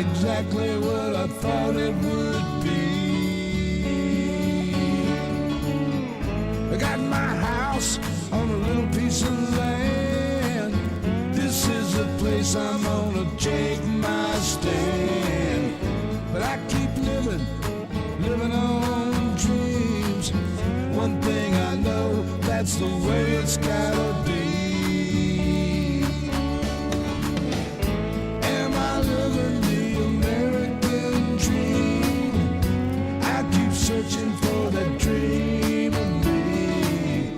exactly what I thought it would be. I got my house on a little piece of land. This is the place I'm gonna take my stand. But I keep living on dreams. One thing I know, that's the way it's gotta be. Am I living the American dream? I keep searching for that dream of me,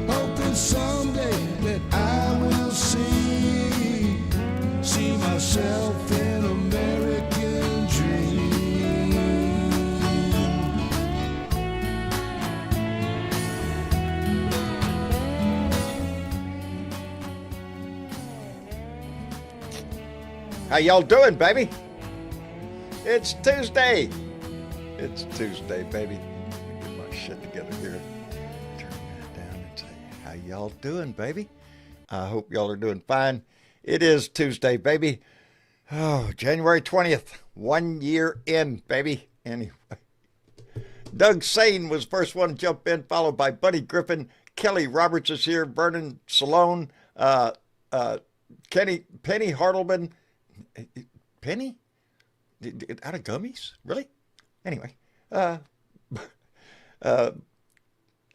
hoping someday that I will see myself in American dream. How y'all doing, baby? It's Tuesday. It's Tuesday, baby. Let me get my shit together here. Turn that down and say, how y'all doing, baby? I hope y'all are doing fine. It is Tuesday, baby. Oh, January 20th. 1 year in, baby. Anyway. Doug Sane was first one to jump in, followed by Buddy Griffin. Kelly Roberts is here. Vernon Salone. Penny Hartleman. Penny? Out of gummies? Really? Anyway, I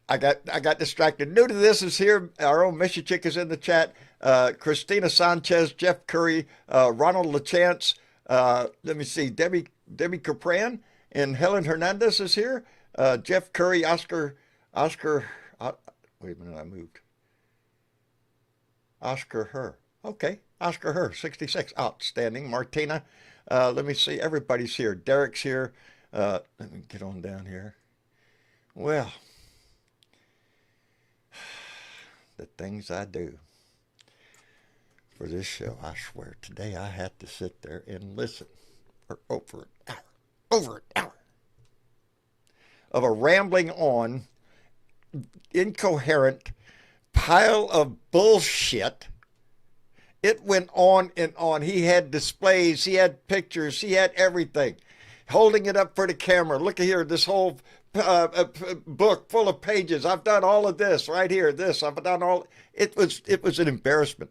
got distracted. New to this is here. Our own Misha Chick is in the chat. Christina Sanchez, Jeff Curry, Ronald LaChance. Let me see. Debbie Capran and Helen Hernandez is here. Jeff Curry, Oscar. Wait a minute, I moved. Oscar Her. Okay, Oscar Her, 66. Outstanding. Martina. Let me see. Everybody's here. Derek's here. Let me get on down here. Well, the things I do for this show, I swear, today I had to sit there and listen for over an hour of a rambling on, incoherent pile of bullshit. It went on and on. He had displays, he had pictures, he had everything. Holding it up for the camera. Look at here, this whole book full of pages. I've done all of this right here. This I've done all. It was an embarrassment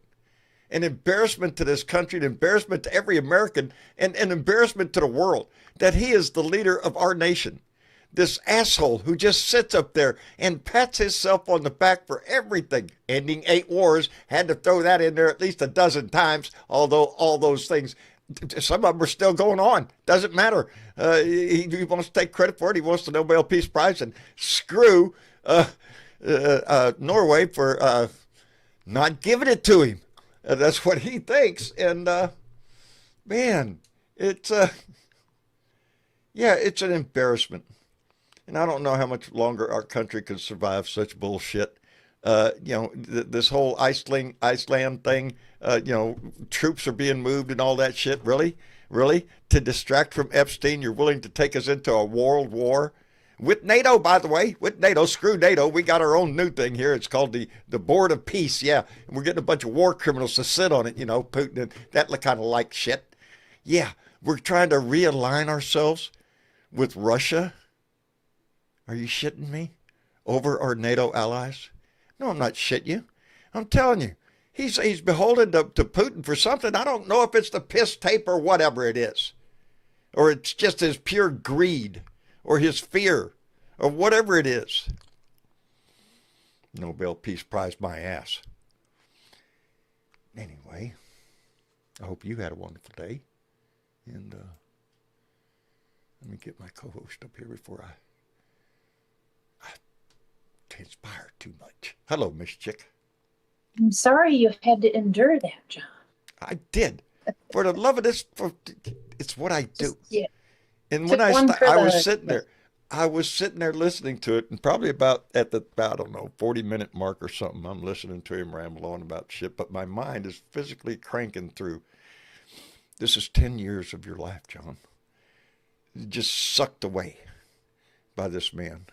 to this country, an embarrassment to every American, and an embarrassment to the world that he is the leader of our nation. This asshole who just sits up there and pats himself on the back for everything. Ending 8 wars, had to throw that in there at least a dozen times, although all those things, some of them are still going on. Doesn't matter. He wants to take credit for it. He wants the Nobel Peace Prize, and screw Norway for not giving it to him. That's what he thinks. And man, it's it's an embarrassment. And I don't know how much longer our country can survive such bullshit. This whole Iceland thing, troops are being moved and all that shit. Really? Really? To distract from Epstein, you're willing to take us into a world war? With NATO, by the way. With NATO. Screw NATO. We got our own new thing here. It's called the Board of Peace. Yeah. And we're getting a bunch of war criminals to sit on it, Putin. And that kind of like shit. Yeah. We're trying to realign ourselves with Russia. Are you shitting me? Over our NATO allies? No, I'm not shitting you. I'm telling you. He's beholden to Putin for something. I don't know if it's the piss tape or whatever it is. Or it's just his pure greed. Or his fear. Or whatever it is. Nobel Peace Prize my ass. Anyway. I hope you had a wonderful day. And let me get my co-host up here before I transpire too much. Hello, Miss Chick. I'm sorry you had to endure that, John. I did. For the love of this, it's what I do. Yeah. And when I was sitting there listening to it, and probably about at the, I don't know, 40-minute mark or something, I'm listening to him ramble on about shit, but my mind is physically cranking through. This is 10 years of your life, John. Just sucked away by this man.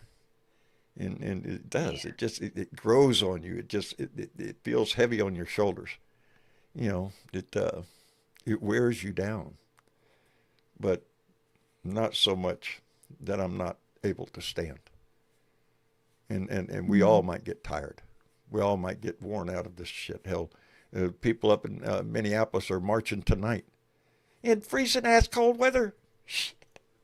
And it does. Yeah. It grows on you. It feels heavy on your shoulders. It wears you down. but not so much that I'm not able to stand. And we all might get tired. We all might get worn out of this shit. Hell, people up in Minneapolis are marching tonight in freezing ass cold weather.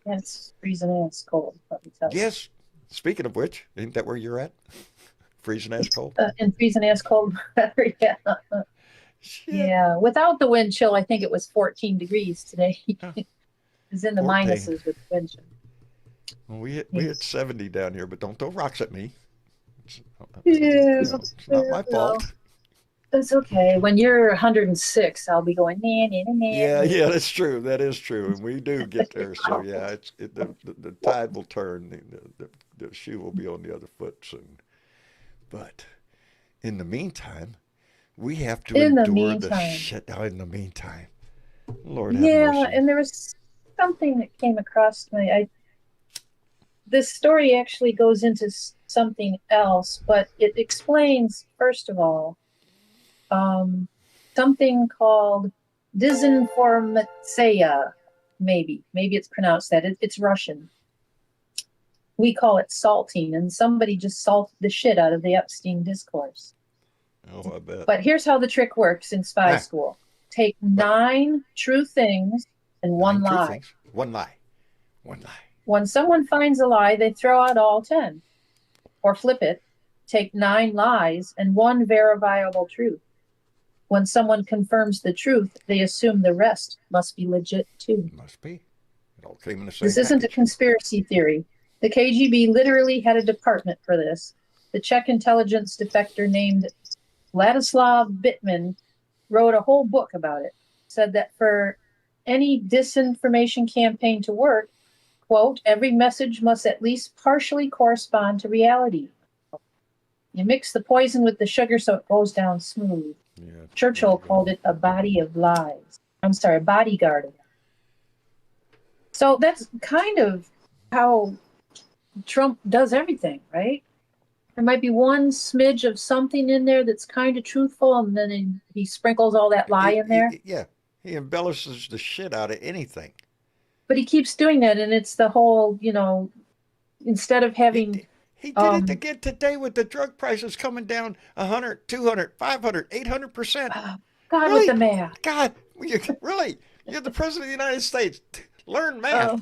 It's freezing ass cold, let me tell you. Yes. Speaking of which, ain't that where you're at? Freezing ass cold? In freezing ass cold weather, yeah. Shit. Yeah, without the wind chill, I think it was 14 degrees today. It's in the 14. minuses with the wind chill. Well, we hit 70 down here, but don't throw rocks at me. Yes, It's not my fault. It's okay. When you're 106, I'll be going, nah, nah, nah, nah. Yeah, that's true. That is true, and we do get there. So yeah, the tide will turn. The shoe will be on the other foot soon. But in the meantime, we have to endure the shit. In the meantime, Lord have mercy. And there was something that came across me. This story actually goes into something else, but it explains, first of all, something called disinformatia, maybe it's pronounced that. It's Russian. We call it salting, and somebody just salted the shit out of the Epstein discourse. Oh, I bet. But here's how the trick works in spy school. Take 9 true things and 1 lie. One lie. When someone finds a lie, they throw out all 10. Or flip it, take 9 lies and 1 verifiable truth. When someone confirms the truth, they assume the rest must be legit too. Must be. It all came in the same This isn't a conspiracy theory. The KGB literally had a department for this. The Czech intelligence defector named Vladislav Bittman wrote a whole book about it. Said that for any disinformation campaign to work, quote, every message must at least partially correspond to reality. You mix the poison with the sugar so it goes down smooth. Yeah, Churchill called it a body of lies. I'm sorry, a bodyguard of lies. So that's kind of how Trump does everything, right? There might be one smidge of something in there that's kind of truthful, and then he sprinkles all that lie in there. He embellishes the shit out of anything. But he keeps doing that, and it's the whole, instead of having... He did it again today with the drug prices coming down 100, 200, 500, 800%. God, really? with the math. God, really? You're the president of the United States. Learn math.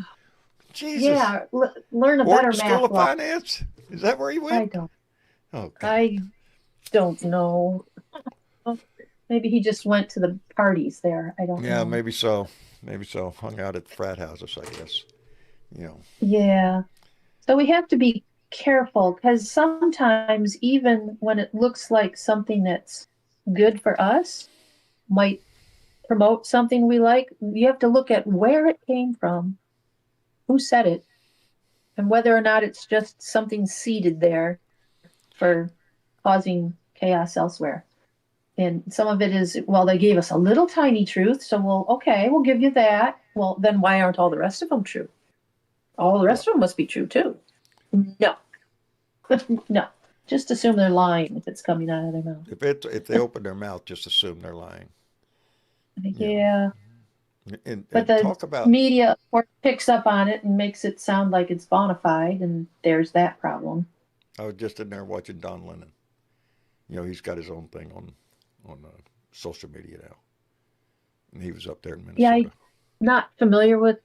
Jesus. Yeah, learn a better math. School of Finance? Is that where he went? I don't. Oh, God. I don't know. Maybe he just went to the parties there. I don't know. Yeah, maybe so. Maybe so. Hung out at the frat houses, I guess. Yeah. So we have to be careful, because sometimes even when it looks like something that's good for us might promote something we like, you have to look at where it came from, who said it, and whether or not it's just something seeded there for causing chaos elsewhere. And some of it is, well, they gave us a little tiny truth, so we'll give you that. Well, then why aren't all the rest of them true? All the rest of them must be true too. No. No. Just assume they're lying if it's coming out of their mouth. If they open their mouth, just assume they're lying. Yeah. But the media picks up on it and makes it sound like it's bona fide, and there's that problem. I was just in there watching Don Lennon. He's got his own thing on social media now. And he was up there in Minnesota. Yeah, I'm not familiar with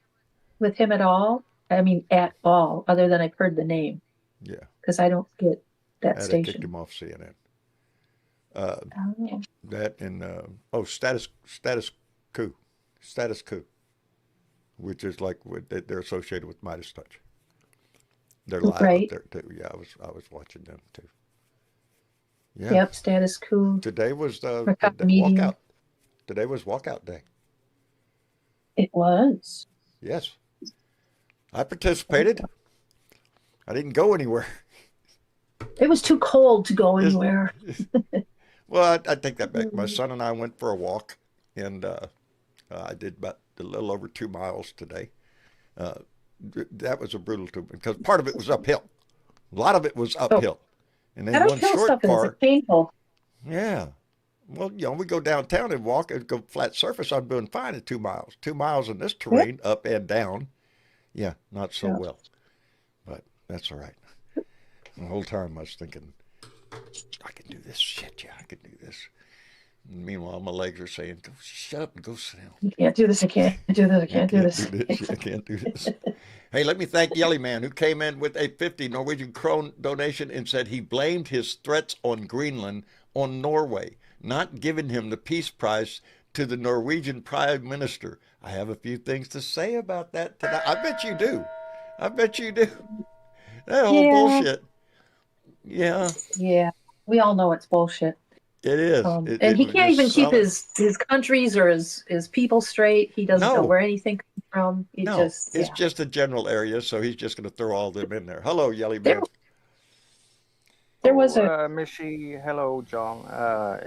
him at all. I mean, at all, other than I've heard the name. Yeah. Because I don't get that station. Kicked him off CNN. That and Status Coup, which is like they're associated with Midas Touch. They're live up there too. Yeah, I was watching them too. Yeah. Yep, Status Coup. Today was the walkout. Today was walkout day. It was. Yes. I participated. I didn't go anywhere. It was too cold to go anywhere. Well, I take that back. My son and I went for a walk, and I did about a little over 2 miles today. That was a brutal too, because part of it was uphill. A lot of it was uphill. And then that one uphill short stuff part. is painful. Yeah. Well, we go downtown and walk and go flat surface. I'm doing fine at 2 miles. 2 miles in this terrain, up and down. Yeah, not so Yeah. well. But that's all right. The whole time I was thinking, I can do this shit. Yeah, I can do this. And meanwhile, my legs are saying, "Go shut up and go sit down. You can't do this. I can't do this. I I can't do can't this. do this. I can't do this." Hey, let me thank Yelly Man, who came in with a 50 Norwegian krone donation and said he blamed his threats on Greenland on Norway, not giving him the peace prize to the Norwegian Prime Minister. I have a few things to say about that tonight. I bet you do. I bet you do. That whole Yeah. bullshit. Yeah, Yeah, we all know it's bullshit. it is. And he can't even keep his. his countries or his people straight. He doesn't know No. where anything comes from. He No, just, it's yeah. just a general area, so he's just going to throw all of them in there. Hello, Yelly There, Man. there was a Mishi, hello, John.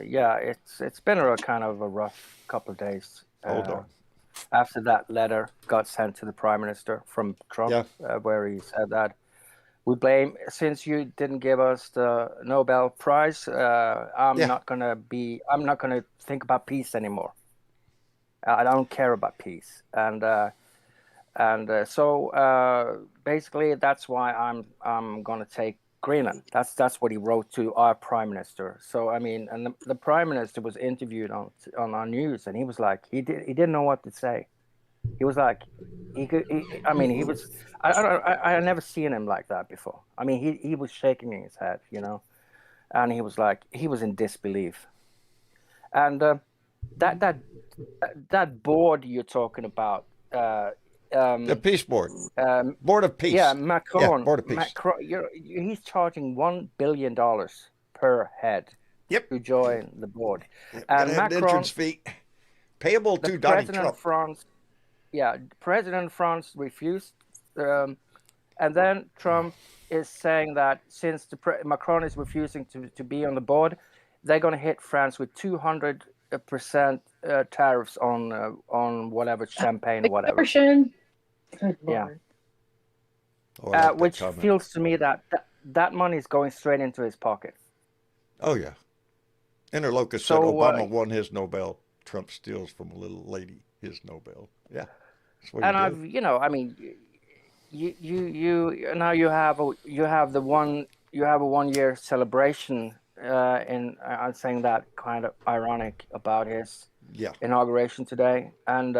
Yeah, it's been a kind of a rough couple of days. Hold on. After that letter got sent to the Prime Minister from Trump, where he said that we blame, since you didn't give us the Nobel Prize, I'm not gonna think about peace anymore. I don't care about peace, and so basically that's why I'm gonna take Greenland. That's what he wrote to our Prime Minister. So I mean, and the Prime Minister was interviewed on our news, and he was like, he didn't know what to say. He was like, I never seen him like that before. I mean, he was shaking his head, and he was like, he was in disbelief. And that board you're talking about, The Peace Board. Board of Peace. Yeah, Macron. Yeah, Board of Peace. Macron, he's charging $1 billion per head to join the board. And Macron, an entrance fee payable to Donald Trump. President of France refused, and then Trump is saying that since Macron is refusing to be on the board, they're going to hit France with 200% tariffs on whatever champagne or whatever. Yeah, which feels to me that money is going straight into his pocket. Oh yeah, Interlocus said Obama won his Nobel. Trump steals from a little lady his Nobel. Yeah. And you now you have a 1 year celebration, and I'm saying that kind of ironic about his inauguration today. And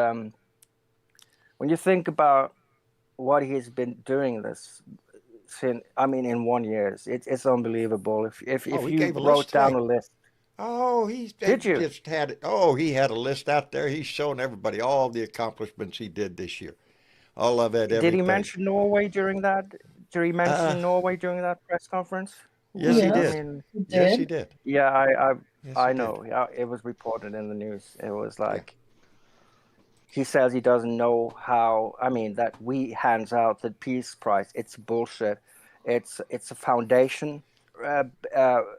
when you think about what he's been doing in 1 year, it's unbelievable. If you wrote down a list. Oh, he had a list out there. He's showing everybody all the accomplishments he did this year. All of it. Everything. Did he mention Norway during that? Did he mention Norway during that press conference? Yes, he did. Yes, he did. Yeah, I know. Yeah, it was reported in the news. It was like he says he doesn't know how. I mean, that we hands out the Peace Prize. It's bullshit. It's a foundation.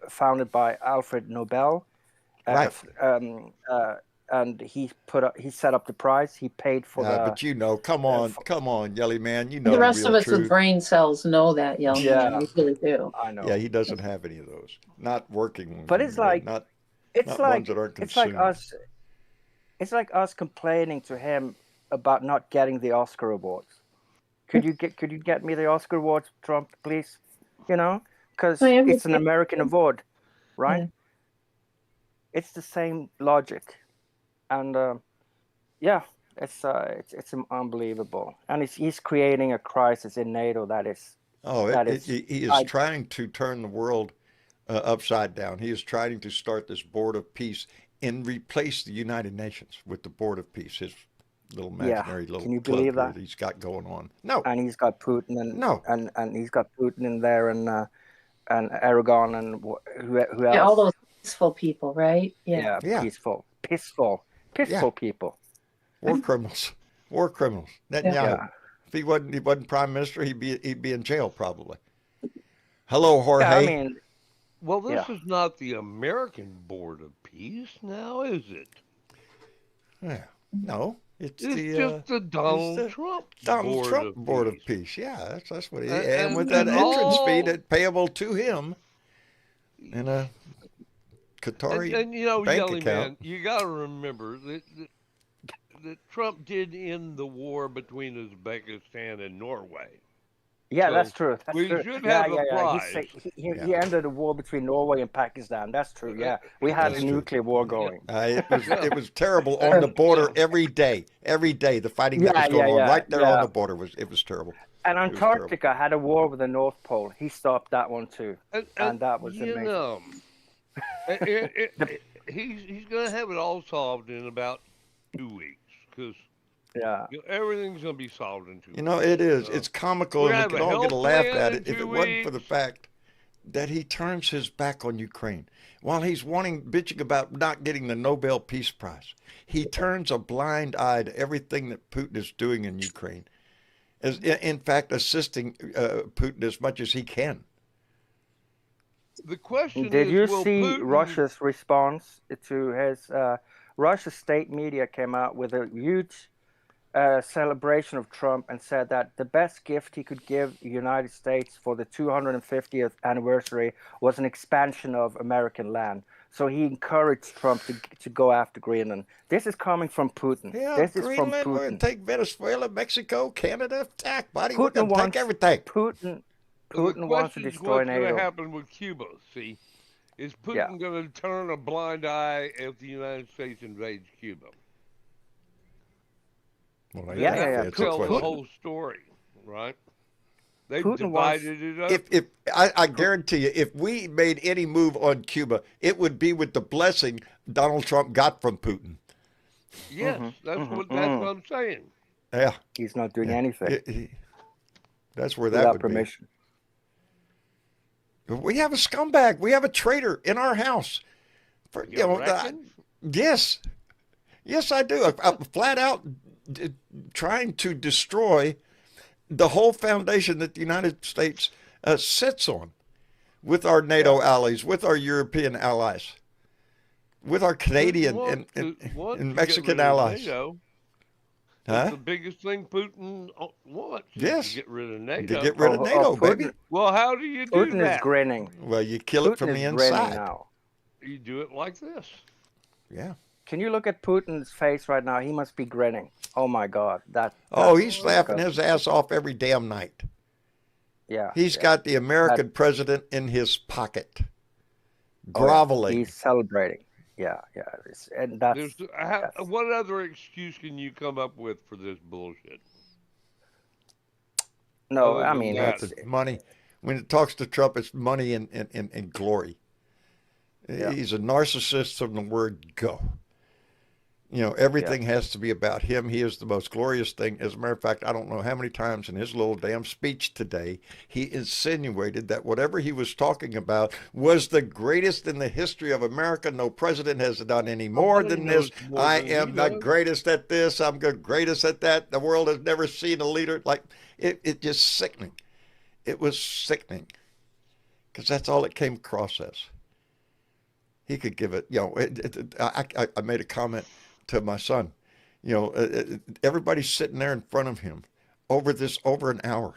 Founded by Alfred Nobel, and he set up the prize. He paid for but come on, Yelly Man, the rest of us with brain cells know that, Yelly Man. We really do. I know. Yeah, he doesn't have any of those. Not working ones. But it's like ones that aren't consumed. It's like us complaining to him about not getting the Oscar awards. Could you get me the Oscar awards, Trump, please? Because it's an American award, right? Yeah. It's the same logic, and it's unbelievable. And he's creating a crisis in NATO that is. He is trying to turn the world upside down. He is trying to start this Board of Peace and replace the United Nations with the Board of Peace. His little imaginary little Can you club believe that he's got going on? No. And he's got Putin and he's got Putin in there and Aragon and who else? Yeah, all those peaceful people, right? Yeah. Peaceful people. War criminals. Netanyahu. If he wasn't prime minister, he'd be in jail probably. Hello, Jorge. Yeah, I mean, this is not the American Board of Peace now, is it? Yeah. No. It's just the Donald Trump Board of Peace. Yeah, that's what he is. And with that entrance fee that's payable to him, and Qatari And you know, bank Yelly account. Man, you got to remember that Trump did end the war between Uzbekistan and Norway. Yeah, So that's true. That's we true. should Yeah, have a yeah, yeah. prize. He ended the war between Norway and Pakistan. That's true. Yeah, we had That's the true. nuclear war going. Yeah. It was terrible on the border Yeah. every day. Every day, the fighting that was Yeah, going yeah, on yeah, right there on yeah. the border was terrible. And It was terrible. Antarctica had a war with the North Pole. He stopped that one too, And and that was you amazing. know, he's going to have it all solved in about 2 weeks because Yeah. everything's going to be solved in 2 weeks. You know, it is. It's comical, We're and we gonna can have a all get a health laugh plan at in it if it 2 wasn't for the weeks. fact that he turns his back on Ukraine. While he's bitching about not getting the Nobel Peace Prize, he turns a blind eye to everything that Putin is doing in Ukraine. In fact, assisting Putin as much as he can. The question Did is, you will see Putin? Russia's response to his? Russia's state media came out with a huge celebration of Trump and said that the best gift he could give the United States for the 250th anniversary was an expansion of American land. So he encouraged Trump to go after Greenland. This is coming from Putin. Yeah, This is from Greenland, we're going Putin. to take Venezuela, Mexico, Canada, attack, buddy. We're Putin going to take wants everything. Putin The wants to question is, destroy what's going to NATO. happen with Cuba? See, is Yeah. Putin going to turn a blind eye if the United States invades Cuba? Well, They Yeah, have yeah, to yeah. It's a tell the question. whole story, right? They've Putin wants- divided it up. If I guarantee you, if we made any move on Cuba, it would be with the blessing Donald Trump got from Putin. Yes, that's what I'm saying. Yeah, He's not doing yeah. anything That's where that without would permission. be. We have a scumbag. We have a traitor in our house. You reckon? Yes, yes, I do. I'm flat out trying to destroy the whole foundation that the United States sits on, with our NATO allies, with our European allies, with our Canadian Putin and wants to get Mexican rid of allies. NATO. Huh? That's the biggest thing Putin wants is Yes. to get rid of To NATO. get rid of NATO, Putin, baby. Well, how do you do Putin is that? grinning. Well, you kill it Putin from is the grinning inside. now. You do it like this. Yeah. Can you look at Putin's face right now? He must be grinning. Oh my God! Oh, that's he's laughing disgusting. his ass off every damn night. Yeah. He's yeah. got the American president in his pocket, Oh, yeah. groveling. He's celebrating. Yeah, yeah. And that's What other excuse can you come up with for this bullshit? no. other I than mean, that? It's money. When it talks to Trump, it's money and glory. Yeah. He's a narcissist from the word go. You know, everything has to be about him. He is the most glorious thing. As a matter of fact, I don't know how many times in his little damn speech today, he insinuated that whatever he was talking about was the greatest in the history of America. No president has done any more than this. I am the greatest at this. I'm the greatest at that. The world has never seen a leader like it. It just sickening. It was sickening because that's all it came across as. He could give it, you know, I made a comment to my son, you know, everybody's sitting there in front of him over an hour.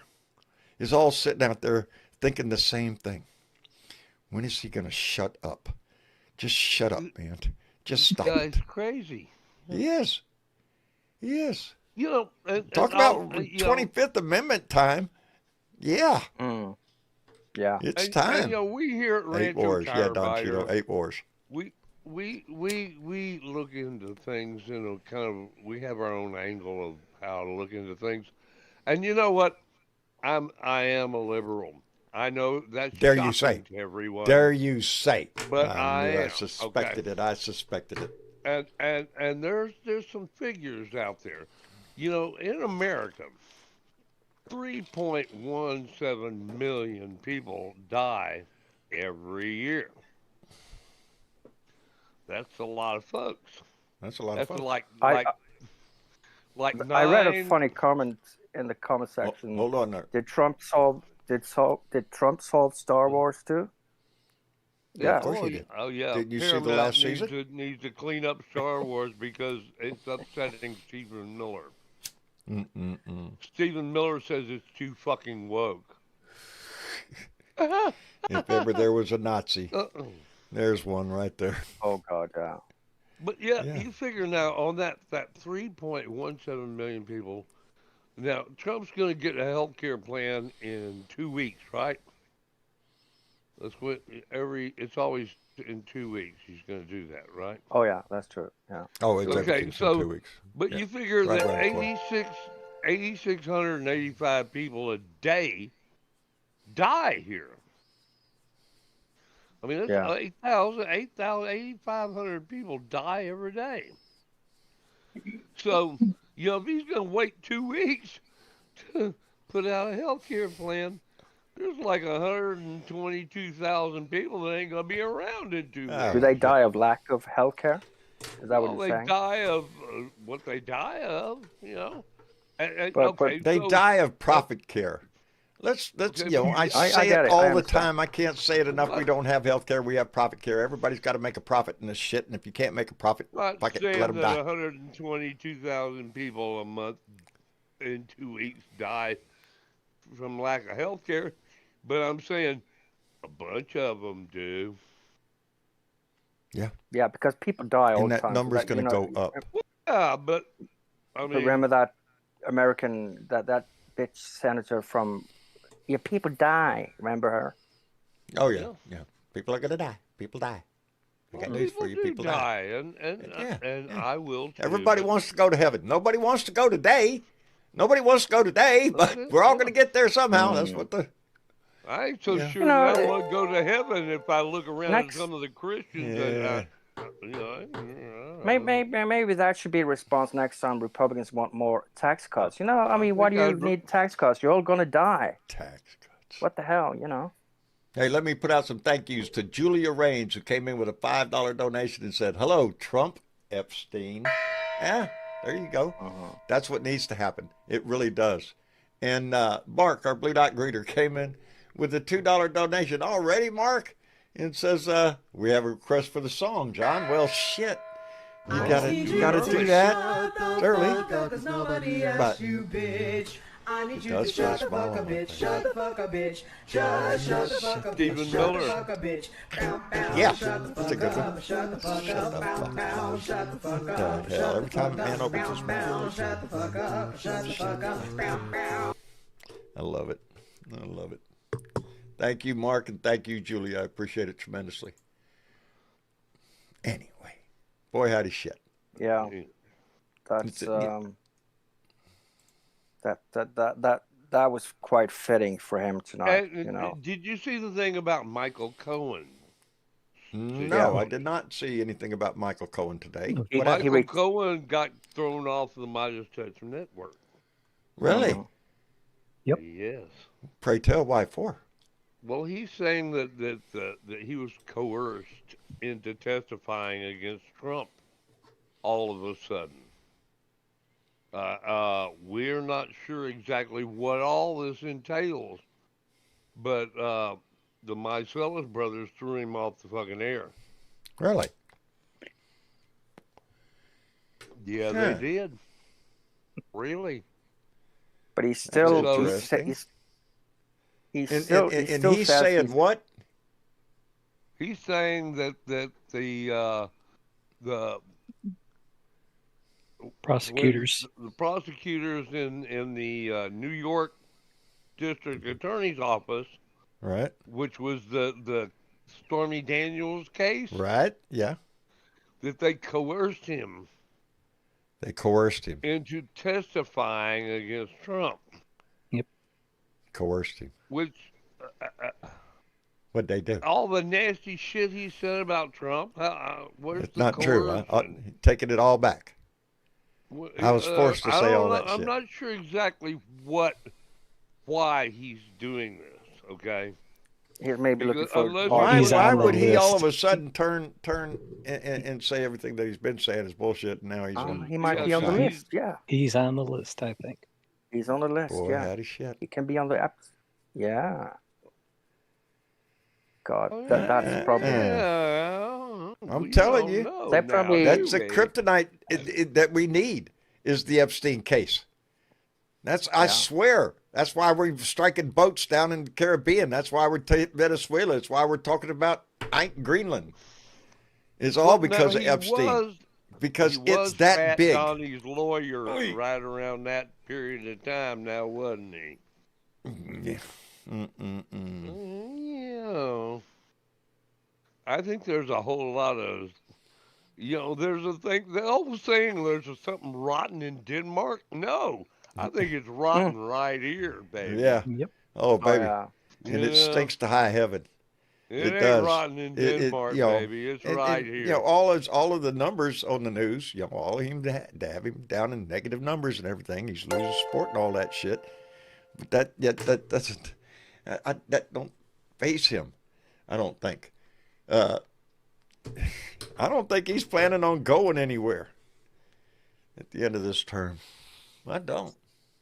He's all sitting out there thinking the same thing. When is he going to shut up? Just shut up, man. Just stop Guy's it. crazy. He is. He is. You know, Talk about 25th Amendment time. Yeah. Yeah. It's time. And, you know, we here at 8 Rancho wars. Yeah, Don Tire Cheeto, 8 wars. we look into things, you know, kind of, we have our own angle of how to look into things. And you know what? I am a liberal. I know that's Dare shocking you say. to everyone. Dare you say. But I suspected it. I suspected it. And there's some figures out there. You know, in America, 3.17 million people die every year. That's a lot of folks. That's a lot of That's fun. like I read a 9. funny comment in the comment section. Hold on there. Did Trump solve Star Wars too? Yeah. Of course he did. Oh yeah. Did you see the Paramount last season? Needs to clean up Star Wars because it's upsetting Stephen Miller. Stephen Miller says it's too fucking woke. If ever there was a Nazi. There's one right there. Oh God, yeah. But yeah, Yeah. you figure now on that 3.17 million people. Now Trump's going to get a health care plan in 2 weeks, right? That's what it's always in 2 weeks. He's going to do that, right? Oh yeah, that's true. Yeah. Oh, it's Okay, everything's in 2 so weeks. but Yeah. you figure Right that around the corner. 8,685 people a day die here. I mean, that's Yeah. 8,500 people die every day. So, if he's going to wait 2 weeks to put out a health care plan, there's like 122,000 people that ain't going to be around in 2 Oh, weeks. Do they die of lack of healthcare? Is that what Well, you're they saying? die of what they die of, But- okay, They so, die of profit care. Let's Okay, I I say get it it. I all the understand. time. I can't say it enough. We don't have health care. We have profit care. Everybody's got to make a profit in this shit. And if you can't make a profit, I'm fuck not it, let saying them that die. 122,000 people a month in 2 weeks die from lack of health care, but I'm saying a bunch of them do. Yeah, because people die all And the that time. So number's that, going to go up. Yeah, but I mean, remember that American that bitch senator from people die. Remember her? Oh, yeah. Yeah. People are going to die. People die. I got news people for you. do People die. and Yeah, yeah. I will too. Everybody but- wants to go to heaven. Nobody wants to go today. Nobody wants to go today, but we're all going to get there somehow. That's what the... I ain't so Yeah. sure You know, that I want to go to heaven if I look around next- at some of the Christians. Yeah. Maybe that should be a response next time Republicans want more tax cuts. I mean, why do think you I'd- need tax cuts? You're all gonna die. Tax cuts. What the hell, Hey, let me put out some thank yous to Julia Raines, who came in with a $5 donation and said, "Hello, Trump Epstein." Yeah, there you go. That's what needs to happen. It really does. And Mark, our Blue Dot greeter, came in with a $2 donation already, Mark, and says, "We have a request for the song, John." Well, shit, you gotta do that. It's early, but I need you does to shut put a the fuck smile a on my bitch, face. shut the fuck a bitch, shut the fuck a Stephen bitch, shut the Miller. fuck a bitch, bow, bow, Yeah, shut the that's a fuck good one. up, shut the fuck up, bow, bow, shut the fuck up, hell, shut every the time a fuck man up, opens his bow, mouth. bow, shut the fuck up, shut the fuck up, bow, bow. I love it. I love it. Thank you, Mark, and thank you, Julia. I appreciate it tremendously. Anyway, boy, howdy shit. Yeah, that's that was quite fitting for him tonight. And did you see the thing about Michael Cohen? No, I did not see anything about Michael Cohen today. He- What happened? Michael Cohen got thrown off the Midas Touch Network. Really? Yep. Yes. Pray tell, why for? Well, he's saying that he was coerced into testifying against Trump all of a sudden. We're not sure exactly what all this entails, but the Mycelis brothers threw him off the fucking air. Really? Yeah, Huh. they did. Really. But he's still interesting. he's And still he's says saying he's- what? He's saying that the Prosecutors. the prosecutors in the New York District Attorney's Office, Right. which was the Stormy Daniels case, Right. Yeah. that they coerced him They coerced him. into testifying against Trump, Coerced him. which What'd they do? all the nasty shit he said about Trump, where's It's the not true. coercion? Taking it all back. I was forced to I say don't all know- that I'm shit. not sure exactly why he's doing this. Okay. He's maybe looking Because for. unless- Why, He's why on the would he all list. of a sudden turn and say everything that he's been saying is bullshit, and now he's on? He might Yeah, be on the so list. Yeah, He's on the list, I think. he's on the list. Boy, yeah, howdy shit. he can be on the app. Yeah. God, Oh, that's yeah. probably. Yeah, I'm we telling don't you. know They now, probably- That's the do we? kryptonite that we need is the Epstein case. I swear, That's why we're striking boats down in the Caribbean. That's why we're Venezuela. It's why we're talking about Greenland. It's all because of Epstein. Because it's that Fat big. Donnie's lawyer right around that period of time now, wasn't he? Yeah. Yeah. I think there's a whole lot of, there's a thing, the old saying, there's something rotten in Denmark. No, I think it's rotten right here, baby. Yeah. Yep. Oh, baby. yeah. And it stinks to high heaven. It ain't does. rotten in Denmark, baby. It's right here. All of the numbers on the news, all of him to have him down in negative numbers and everything. He's losing support and all that shit. But that doesn't, that don't faze him. I don't think. I don't think he's planning on going anywhere at the end of this term. I don't.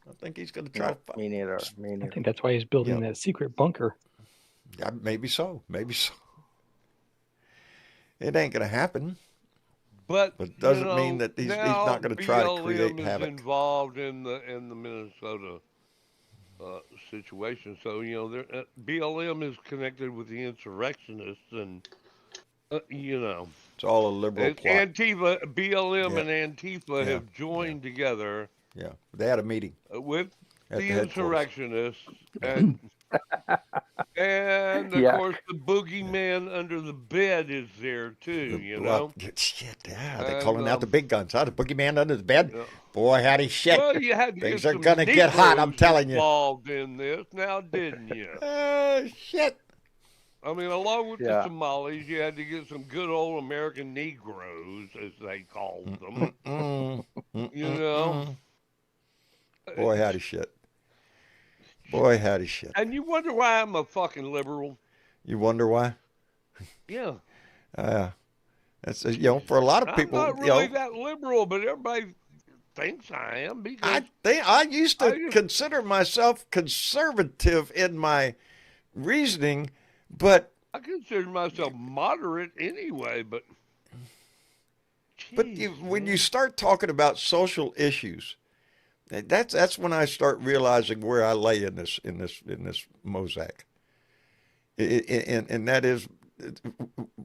I think he's going to try to. Me neither. I think that's why he's building that secret bunker. Yeah, maybe so. It ain't going to happen. But it doesn't mean that he's not going to try to create havoc. Involved in the Minnesota situation, so BLM is connected with the insurrectionists, and it's all a liberal plot. Antifa, BLM, and Antifa have joined together. Yeah, they had a meeting with the insurrectionists, and and of course the boogeyman under the bed is there too. Shit, they're calling out the big guns. The boogeyman under the bed. Yeah. Boy, howdy shit. Well, you had to things are gonna get hot. I'm telling you. Involved in this now, didn't you? Shit. I mean, along with the Somalis, you had to get some good old American Negroes, as they called them. Boy, howdy shit. And you wonder why I'm a fucking liberal? You wonder why? Yeah. That's for a lot of people. I'm not really that liberal, but everybody thinks I am. Because I used to consider myself conservative in my reasoning, but I consider myself moderate anyway. But when you start talking about social issues, that's when I start realizing where I lay in this mosaic. And that is,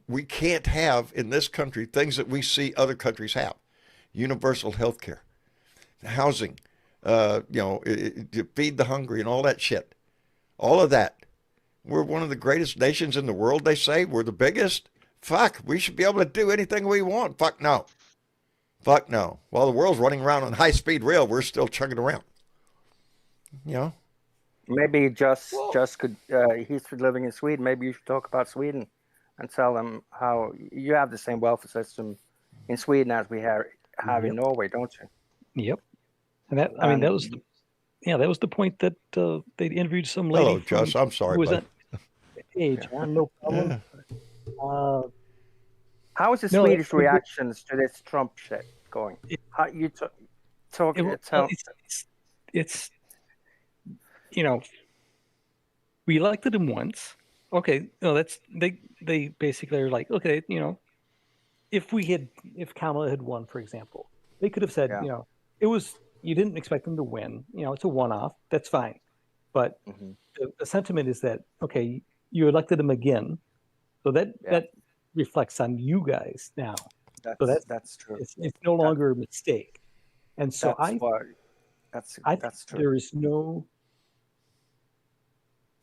we can't have in this country things that we see other countries have: universal health care, housing, to feed the hungry, and all that shit. All of that. We're one of the greatest nations in the world. They say we're the biggest. Fuck, we should be able to do anything we want. Fuck no. While the world's running around on high-speed rail, we're still chugging around. Maybe just could he's living in Sweden. Maybe you should talk about Sweden and tell them how you have the same welfare system in Sweden as we have in Norway, don't you? Yep. And that was the point that they interviewed some lady. Hello, Josh. I'm sorry. Was that? Hey, John, no problem. Yeah. How is the Swedish reactions to this Trump shit going? How you talk? It's we elected him once. Okay, they basically are like, okay, if Kamala had won, for example, they could have said, it was, you didn't expect them to win. It's a one-off. That's fine. But the sentiment is that, okay, you elected him again, so that reflects on you guys now. That's true. It's no longer a mistake, and so that's true. There is no.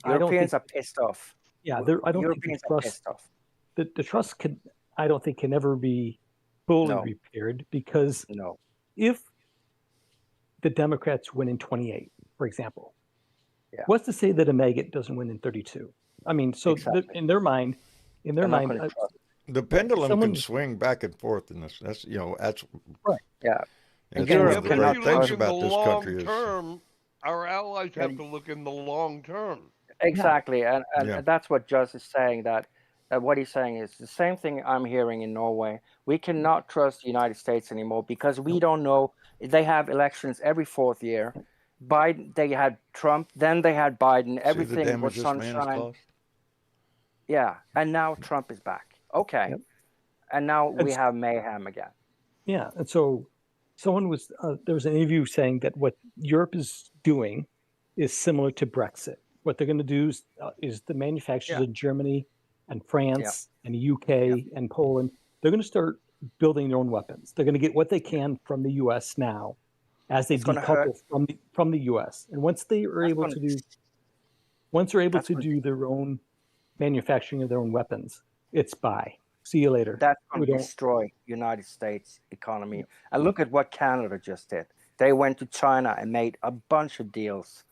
Europeans are pissed off. Yeah, I don't think the trust. The trust I don't think can ever be fully repaired, because if the Democrats win in 28, for example, what's to say that a maggot doesn't win in 32? I mean, so in their mind, the pendulum can swing back and forth in this. That's that's right. Yeah. And one of the great things about this country is our allies have to look in the long term. Exactly, and that's what Josh is saying. That what he's saying is the same thing I'm hearing in Norway. We cannot trust the United States anymore because we don't know. They have elections every 4th year. Biden, they had Trump, then they had Biden. Everything was sunshine. Yeah, and now Trump is back. Okay, and now we have mayhem again. Yeah, and so there was an interview saying that what Europe is doing is similar to Brexit. What they're going to do is the manufacturers in Germany and France and UK and Poland, they're going to start building their own weapons. They're going to get what they can from the U.S. now, as they decouple from the U.S. And once they are able to do their own manufacturing of their own weapons, it's bye. See you later. That's going to destroy United States economy. And look at what Canada just did. They went to China and made a bunch of deals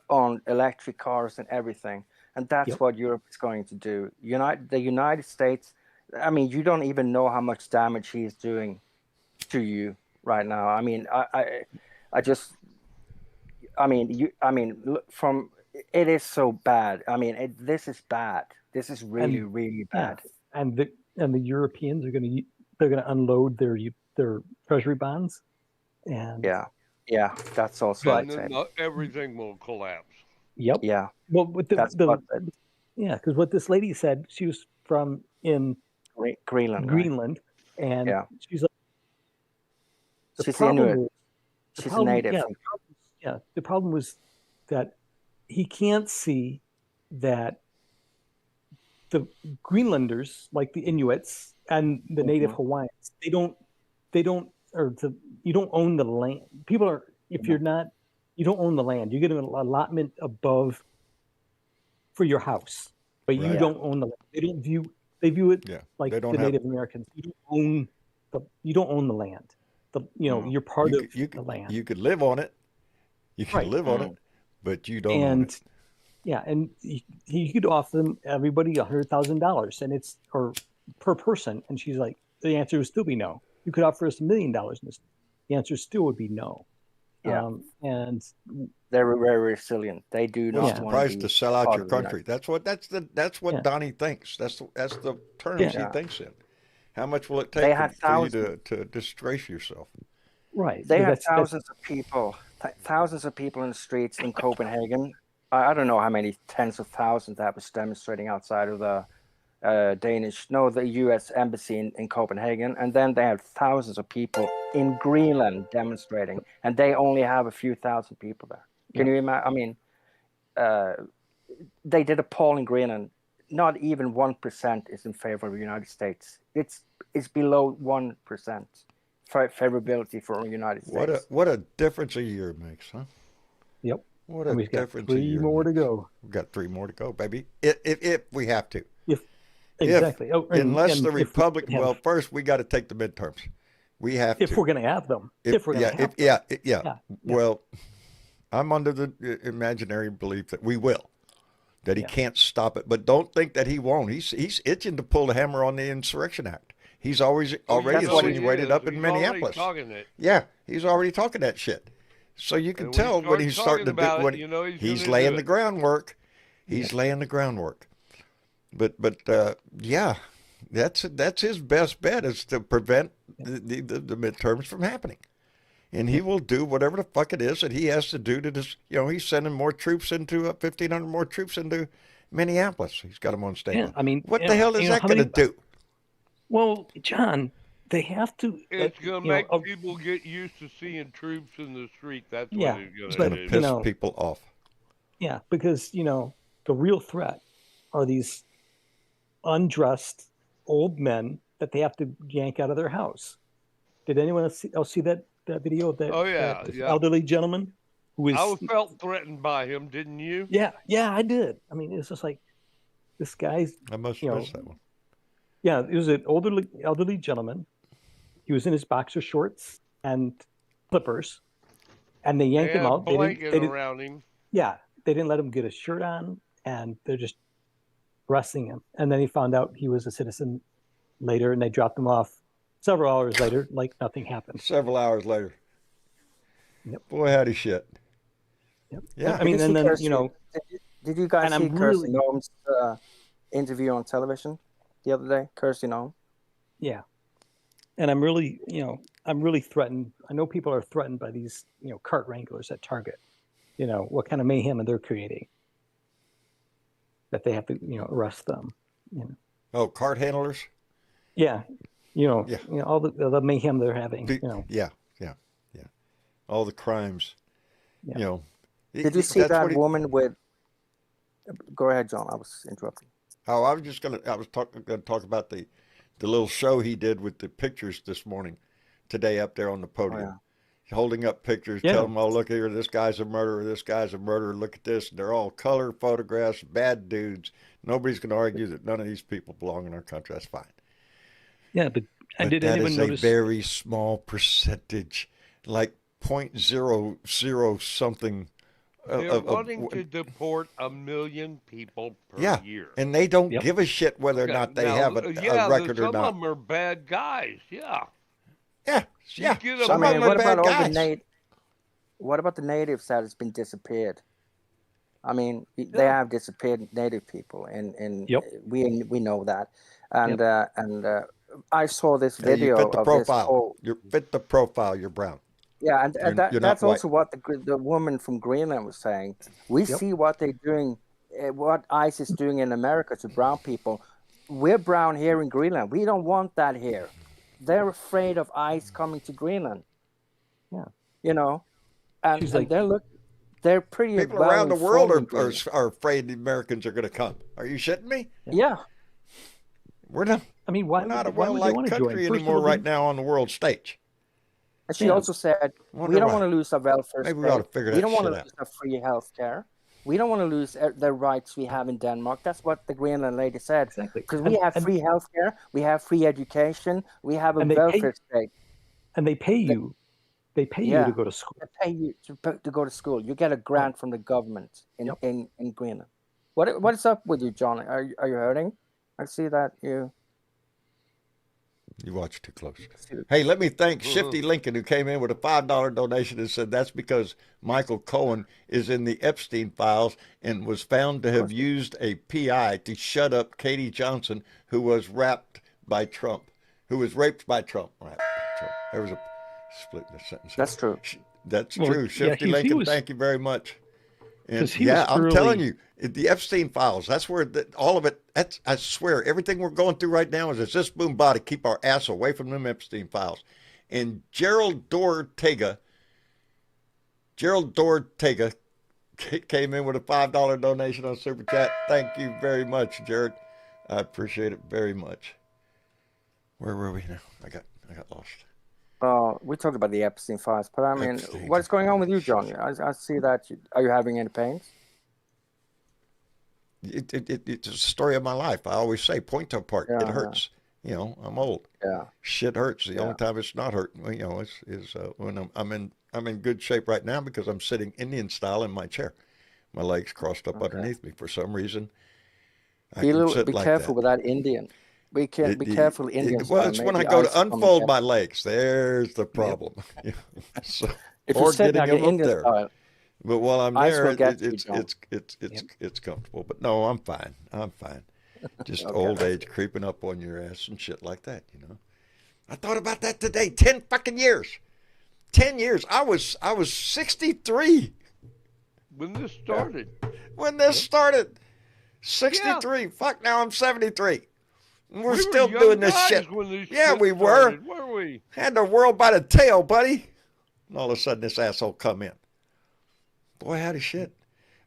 on electric cars and everything. And that's what Europe is going to do. The United States, I mean, you don't even know how much damage he's doing to you right now. I mean, it is so bad. I mean, this is bad. This is really, really bad. And the Europeans are going to unload their treasury bonds, and that's also and then everything will collapse. Yep. Yeah. Well, with because what this lady said, she was from Greenland, and she's like, she's Inuit. She's a native. The problem was that he can't see that the Greenlanders, like the Inuits and the native Hawaiians, you don't own the land. People are, if you're not, you don't own the land. You get an allotment above for your house, but you don't own the land. They view it like the Native Americans. You don't own the land. You're part of the land. You could live on it. You can live on it, but you don't own it. Yeah, and he could offer them everybody $100,000, and it's per person. And she's like, the answer would still be no. You could offer us $1 million, and the answer still would be no. Yeah, and they're very resilient. They do not want price to sell out your country. That's what Donnie thinks. That's the terms he thinks in. How much will it take for you to disgrace yourself? Right. They have thousands of people in the streets in Copenhagen. I don't know how many tens of thousands that was demonstrating outside of the the U.S. embassy in Copenhagen, and then they have thousands of people in Greenland demonstrating, and they only have a few thousand people there. Can you imagine? I mean, they did a poll in Greenland. Not even 1% is in favor of the United States. It's below 1% favorability for the United States. What a difference a year makes, huh? Yep. What a difference a year. 3 more to go. We've got 3 more to go, baby. If we have to. Exactly. Unless the Republican. Well, first we got to take the midterms. We have to. If we're going to have them. If we're going to have them. Yeah. Well, I'm under the imaginary belief that we will. That he can't stop it, but don't think that he won't. He's itching to pull the hammer on the Insurrection Act. He's already insinuated up in Minneapolis. Yeah, he's already talking that shit. So you can tell when he's starting to do he's laying the groundwork. He's laying the groundwork. But that's his best bet is to prevent the midterms from happening. And he will do whatever the fuck it is that he has to do to just, he's sending more troops into 1,500 more troops into Minneapolis. He's got them on standby. Yeah, I mean, what the hell is that going to do? Well, John, they have to. It's going to make people get used to seeing troops in the street. That's what it's going to piss people off. Yeah, because, the real threat are these undressed old men that they have to yank out of their house. Did anyone else see that video of that, elderly gentleman who was? I felt threatened by him, didn't you? Yeah, I did. I mean, it's just like this guy's. I must have missed that one. Yeah, it was an elderly gentleman. He was in his boxer shorts and flippers, and they yanked him out. Blanket around him. Yeah, they didn't let him get a shirt on, and they're just arresting him. And then he found out he was a citizen later, and they dropped him off several hours later, like nothing happened. Several hours later. Yep. Boy, howdy shit. Yep. Yeah. I mean, and then, Did you guys see Kirsty Noem's interview on television the other day? Kirsty Noem? Yeah. And I'm really threatened. I know people are threatened by these, cart wranglers at Target. What kind of mayhem they're creating. That they have to, arrest them. Oh, cart handlers? Yeah. All the mayhem they're having. Yeah. All the crimes. Did you see that woman with? Go ahead, John. I was interrupting. Oh, I was going to talk about the little show he did with the pictures this morning, today up there on the podium. Oh, yeah. Holding up pictures, tell them, oh, look here, this guy's a murderer, this guy's a murderer, look at this. They're all color photographs, bad dudes. Nobody's going to argue that none of these people belong in our country. That's fine. Yeah, but did anyone notice? That is a very small percentage, like 0.00 something. They're wanting to deport 1 million people per year. And they don't give a shit whether or not they have a record or not. Some of them are bad guys, Yeah. Some of them are bad guys. What about the natives that has been disappeared? I mean, they have disappeared native people, and we know that. And I saw this video you fit the of profile. You fit the profile. You're brown. Yeah, and that's also what the woman from Greenland was saying. We see what they're doing, what ICE is doing in America to brown people. We're brown here in Greenland. We don't want that here. They're afraid of ICE coming to Greenland. Yeah, you know, and they're pretty. People around the world are afraid the Americans are going to come. Are you shitting me? Yeah. We're not. I mean, we're not a well-liked country anymore right now on the world stage. And she also said, we don't want to lose our welfare state. Maybe we ought to figure that shit out. We don't want to lose our free health care. We don't want to lose the rights we have in Denmark. That's what the Greenland lady said. Exactly. Because we have free health care, we have free education, we have a welfare state. And they pay you. They pay you to go to school. They pay you to go to school. You get a grant from the government in Greenland. What is up with you, John? Are you hurting? I see that you... You watch too close. Hey, let me thank Shifty Lincoln, who came in with a $5 donation and said that's because Michael Cohen is in the Epstein files and was found to have used a PI to shut up Katie Johnson, who was raped by Trump. Right. There was a split in the sentence. That's true. That's true. Shifty Lincoln, thank you very much. And I'm telling you, the Epstein files, that's where all of it, I swear, everything we're going through right now is this boom body, keep our ass away from them Epstein files. And Gerald Dortega came in with a $5 donation on Super Chat. Thank you very much, Jared. I appreciate it very much. Where were we now? I got lost. We talked about the Epstein files, but I mean, what's going on with you, John? I see that. Are you having any pains? It's a story of my life. I always say, point to a part. It hurts. You know, I'm old. Yeah. Shit hurts. The only time it's not hurting, you know, is when I'm in good shape right now because I'm sitting Indian style in my chair, my legs crossed up underneath me for some reason. Be careful with that Indian. Be careful, Indian. Well, it's when I go to unfold my legs. There's the problem. So, if you're sitting like an Indian there. Style, but while I'm there, it's comfortable. But no, I'm fine. Just old age creeping up on your ass and shit like that, you know. I thought about that today. 10 fucking years. 10 years. I was 63 when this started. 63. Fuck, now I'm 73. We're still doing this shit. We were. Were we? Had the world by the tail, buddy. And all of a sudden, this asshole come in. Boy, howdy shit.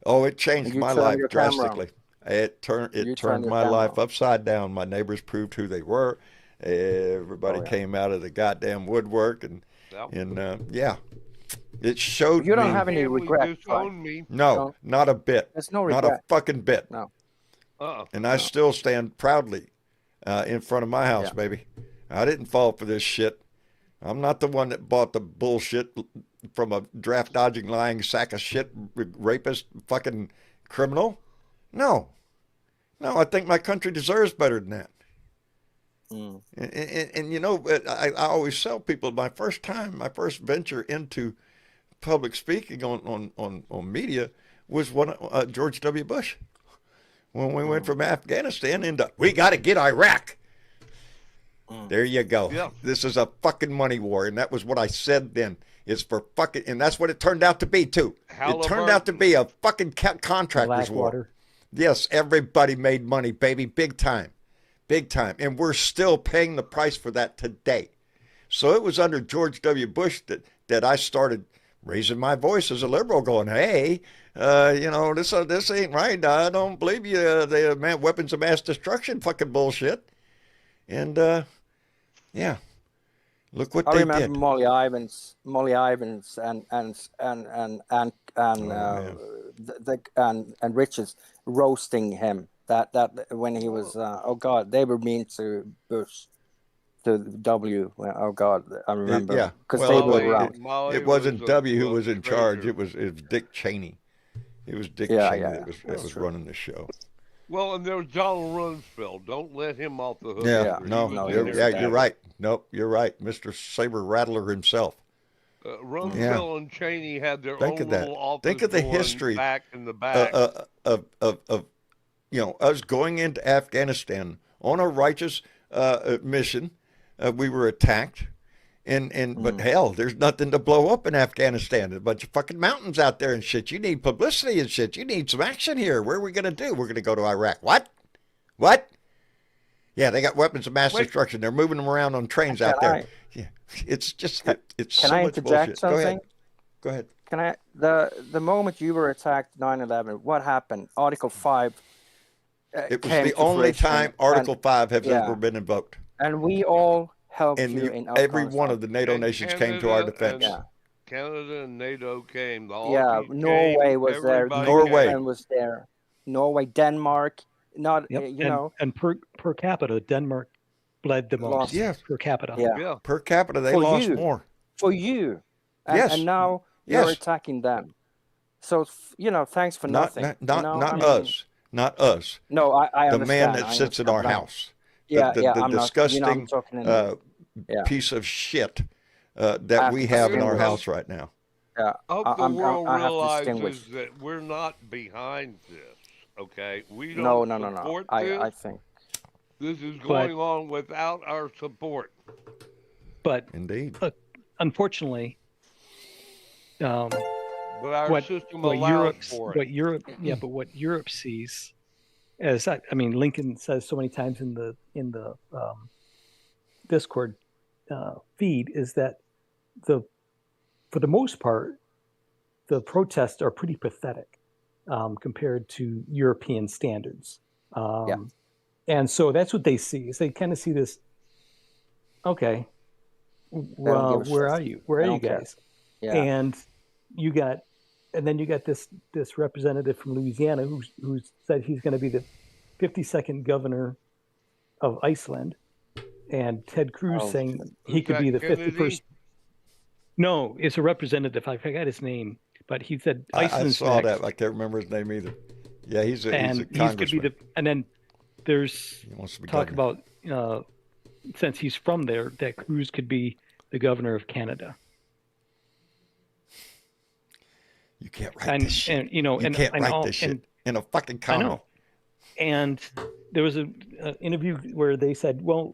Oh, it changed my life drastically. It turned my life upside down. My neighbors proved who they were. Everybody came out of the goddamn woodwork, and it showed me. You don't have any regret. No, not a bit. There's no regret. Not a fucking bit. No. And I still stand proudly in front of my house, baby. I didn't fall for this shit. I'm not the one that bought the bullshit from a draft dodging, lying sack of shit, rapist, fucking criminal. No, I think my country deserves better than that. And you know, I always tell people my first venture into public speaking on media was George W. Bush. When we went from Afghanistan into, we got to get Iraq. There you go. Yeah. This is a fucking money war. And that was what I said then. It's for fucking, and that's what it turned out to be too. It turned out to be a fucking contractors war. Yes, everybody made money, baby, big time. And we're still paying the price for that today. So it was under George W. Bush that I started raising my voice as a liberal, going, "Hey, this ain't right. I don't believe you. Weapons of mass destruction, fucking bullshit." And yeah, look what they did. I remember Molly Ivins, and Richards roasting him. That when he was, oh God, they were mean to Bush, to W. Oh God, I remember because they were around. It wasn't W who was in charge. It was Dick Cheney. It was Dick Cheney that was running the show. Well, and there was Donald Rumsfeld. Don't let him off the hook. You're right. Nope, you're right. Mr. Saber Rattler himself. Rumsfeld and Cheney had their own little office. Think of the history back in the back of us going into Afghanistan on a righteous mission. We were attacked, but hell, there's nothing to blow up in Afghanistan. There's a bunch of fucking mountains out there and shit. You need publicity and shit. You need some action here. What are we gonna do? We're gonna go to Iraq. What? Yeah, they got weapons of mass destruction. They're moving them around on trains out there. Yeah, it's just it's so much bullshit. Can I interject something? Go ahead. Can I? The moment you were attacked, 9/11, what happened? Article 5. It was the only time Article 5 has ever been invoked. And we all helped you in Afghanistan. Every one of the NATO nations came to our defense. Canada and NATO came. Norway was there. Norway was there. Norway, Denmark. And per capita, Denmark bled the most. Per capita. Yeah. Per capita, they lost more. For you. And now you're attacking them. So thanks for nothing. Not us. Not us. No, I understand. The man that sits in our house. The disgusting piece of shit that we have in our house right now. Yeah, I hope the world realizes that we're not behind this. Okay, we don't support this. I think this is going on without our support. But indeed, unfortunately, but our system allows for it. What Europe sees, as Lincoln says so many times in the Discord feed, is that for the most part, the protests are pretty pathetic compared to European standards. And so that's what they see. Is they kind of see this. Okay, well, where are you? Where are you guys? Yeah. And then you got this representative from Louisiana who said he's going to be the 52nd governor of Iceland, and Ted Cruz saying he could be the 51st. No, it's a representative. I forgot his name, but he said Iceland's I saw next. that. I can't remember his name either. Yeah, he's a congressman. And then there's talk about since he's from there, that Cruz could be the governor of Canada. You can't write this shit. You can't write this shit in a fucking comment. I know. And there was an interview where they said, well,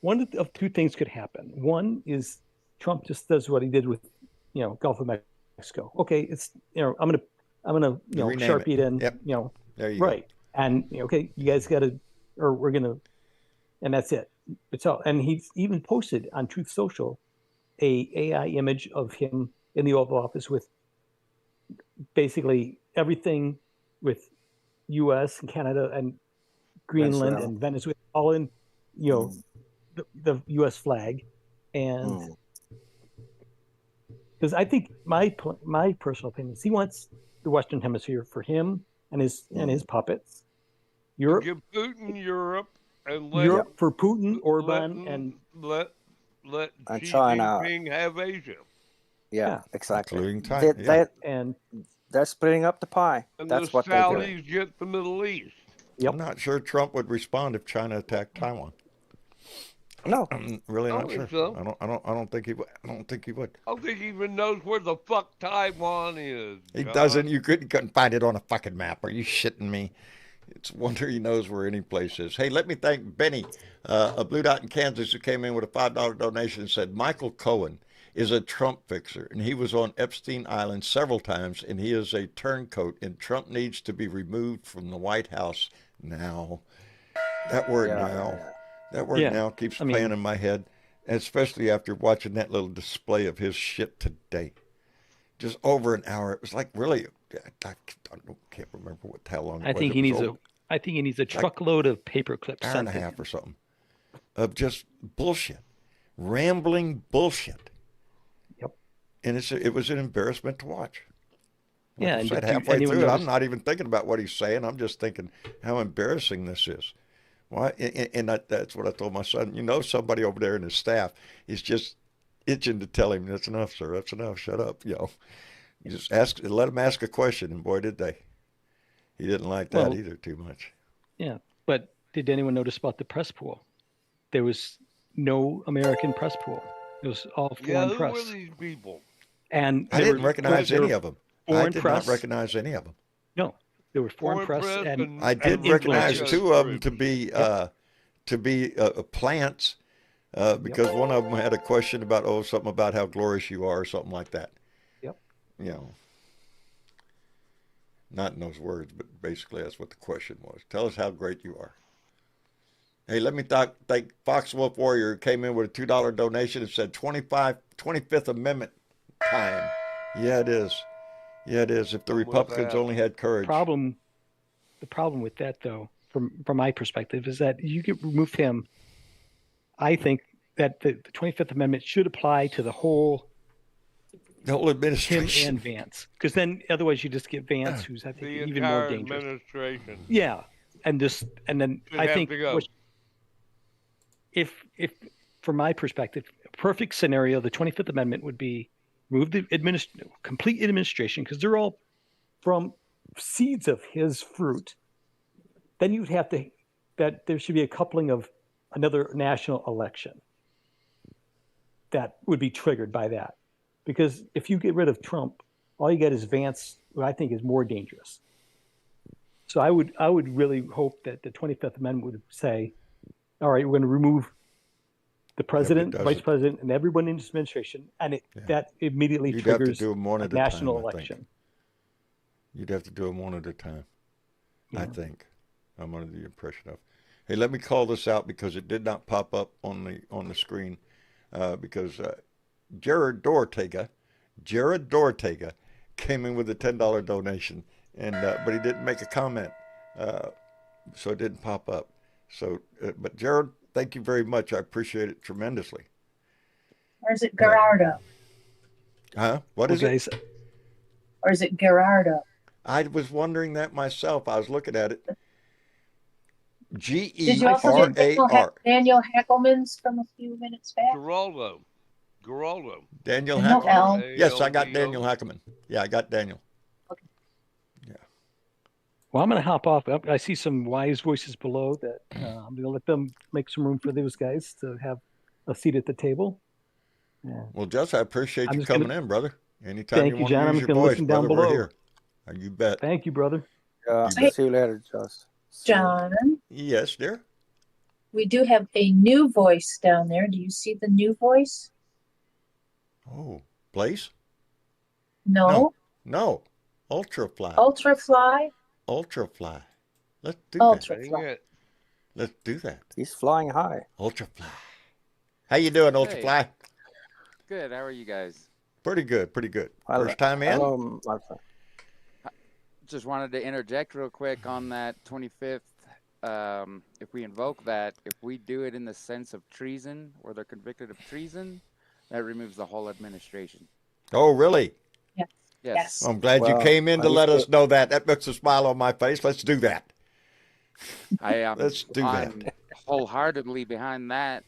one of two things could happen. One is Trump just does what he did with, Gulf of Mexico. Okay, it's I'm gonna Sharpie it in. Yep. There you right. go. And okay, you guys got to, or we're gonna, and that's it. It's all. And he's even posted on Truth Social a AI image of him in the Oval Office with basically everything with U.S. and Canada and Greenland and Venezuela all in, the U.S. flag, and because I think my personal opinion is he wants the Western Hemisphere for him and his puppets. Europe, give Putin Europe, and Europe for Putin, Orban, and Xi China Jinping have Asia. Yeah, exactly. Including China. And they're splitting up the pie. And that's the what Saudis get the Middle East. Yep. I'm not sure Trump would respond if China attacked Taiwan. No, I'm really not sure. So. I don't think he would. I don't think he would. I don't think he even knows where the fuck Taiwan is. He doesn't. You couldn't find it on a fucking map. Are you shitting me? It's a wonder he knows where any place is. Hey, let me thank Benny, a Blue Dot in Kansas, who came in with a $5 donation and said, Michael Cohen is a Trump fixer, and he was on Epstein Island several times, and he is a turncoat, and Trump needs to be removed from the White House now. That word now. That word now keeps playing in my head, especially after watching that little display of his shit today. just over an hour. It was like really, I can't remember how long it was. I think he needs a truckload of paper clips. Hour and a half or something of just bullshit, rambling bullshit. Yep. And it was an embarrassment to watch. Like yeah, I and said, halfway through it, I'm not even thinking about what he's saying. I'm just thinking how embarrassing this is. Why? And that's what I told my son. You know, somebody over there in his staff is just itching to tell him, "That's enough, sir. That's enough. Shut up." You know, you just let him ask a question, and boy, did they. He didn't like that either too much. Yeah, but did anyone notice about the press pool? There was no American press pool. It was all foreign press. Who were these people? And I didn't recognize any of them. I did press. not recognize any of them. No, there were foreign press and I did recognize two of them to be plants, because one of them had a question about something about how glorious you are or something like that. Yep. You know, not in those words, but basically that's what the question was. Tell us how great you are. Hey, let me thank Fox Wolf Warrior, who came in with a $2 donation and said 25th Amendment time. Yeah, it is. Yeah, it is. If the Republicans only had courage. The problem with that, though, from my perspective, is that you get removed him. I think that the 25th Amendment should apply to the whole administration. Him and Vance, because then otherwise you just get Vance, who's I think even more dangerous. Administration. Yeah, and then I think if from my perspective, a perfect scenario, the 25th Amendment would be remove the complete administration, because they're all from seeds of his fruit. Then you'd have that there should be a coupling of another national election that would be triggered by that. Because if you get rid of Trump, all you get is Vance, who I think is more dangerous. So I would really hope that the 25th Amendment would say, all right, we're going to remove the president, vice president, and everyone in this administration, and that immediately triggers a national election. You'd have to do them one at a time. Yeah. I think I'm under the impression of. Hey, let me call this out because it did not pop up on the screen, because Jared Dortega came in with a $10 donation, and but he didn't make a comment, so it didn't pop up. So, but Jared, thank you very much. I appreciate it tremendously. Or is it Gerardo? What is it? Or is it Gerardo? I was wondering that myself. I was looking at it. Gerard. Daniel Hackelman's from a few minutes back? Geraldo. Daniel Hackelman? Yes, I got Daniel Hackelman. Yeah, I got Daniel. Okay. Yeah. Well, I'm going to hop off. I see some wise voices below that I'm going to let them make some room for those guys to have a seat at the table. Yeah. Well, Jess, I appreciate you coming in, brother. Anytime you want to use your voice, brother, we're here. You bet. Thank you, brother. See you later, Jess. John? Yes, dear? We do have a new voice down there. Do you see the new voice? Oh, place? No. Ultrafly. Ultrafly? Let's do that. Let's do that. He's flying high. Ultrafly. How you doing, Ultrafly? Good. How are you guys? Pretty good. First time in? Hello, my friend. Just wanted to interject real quick on that 25th. If we invoke that, if we do it in the sense of treason, or they're convicted of treason, that removes the whole administration. Oh, really? Yes. I'm glad you came in to let us know that. That puts a smile on my face. Let's do that. Let's do that. Wholeheartedly behind that.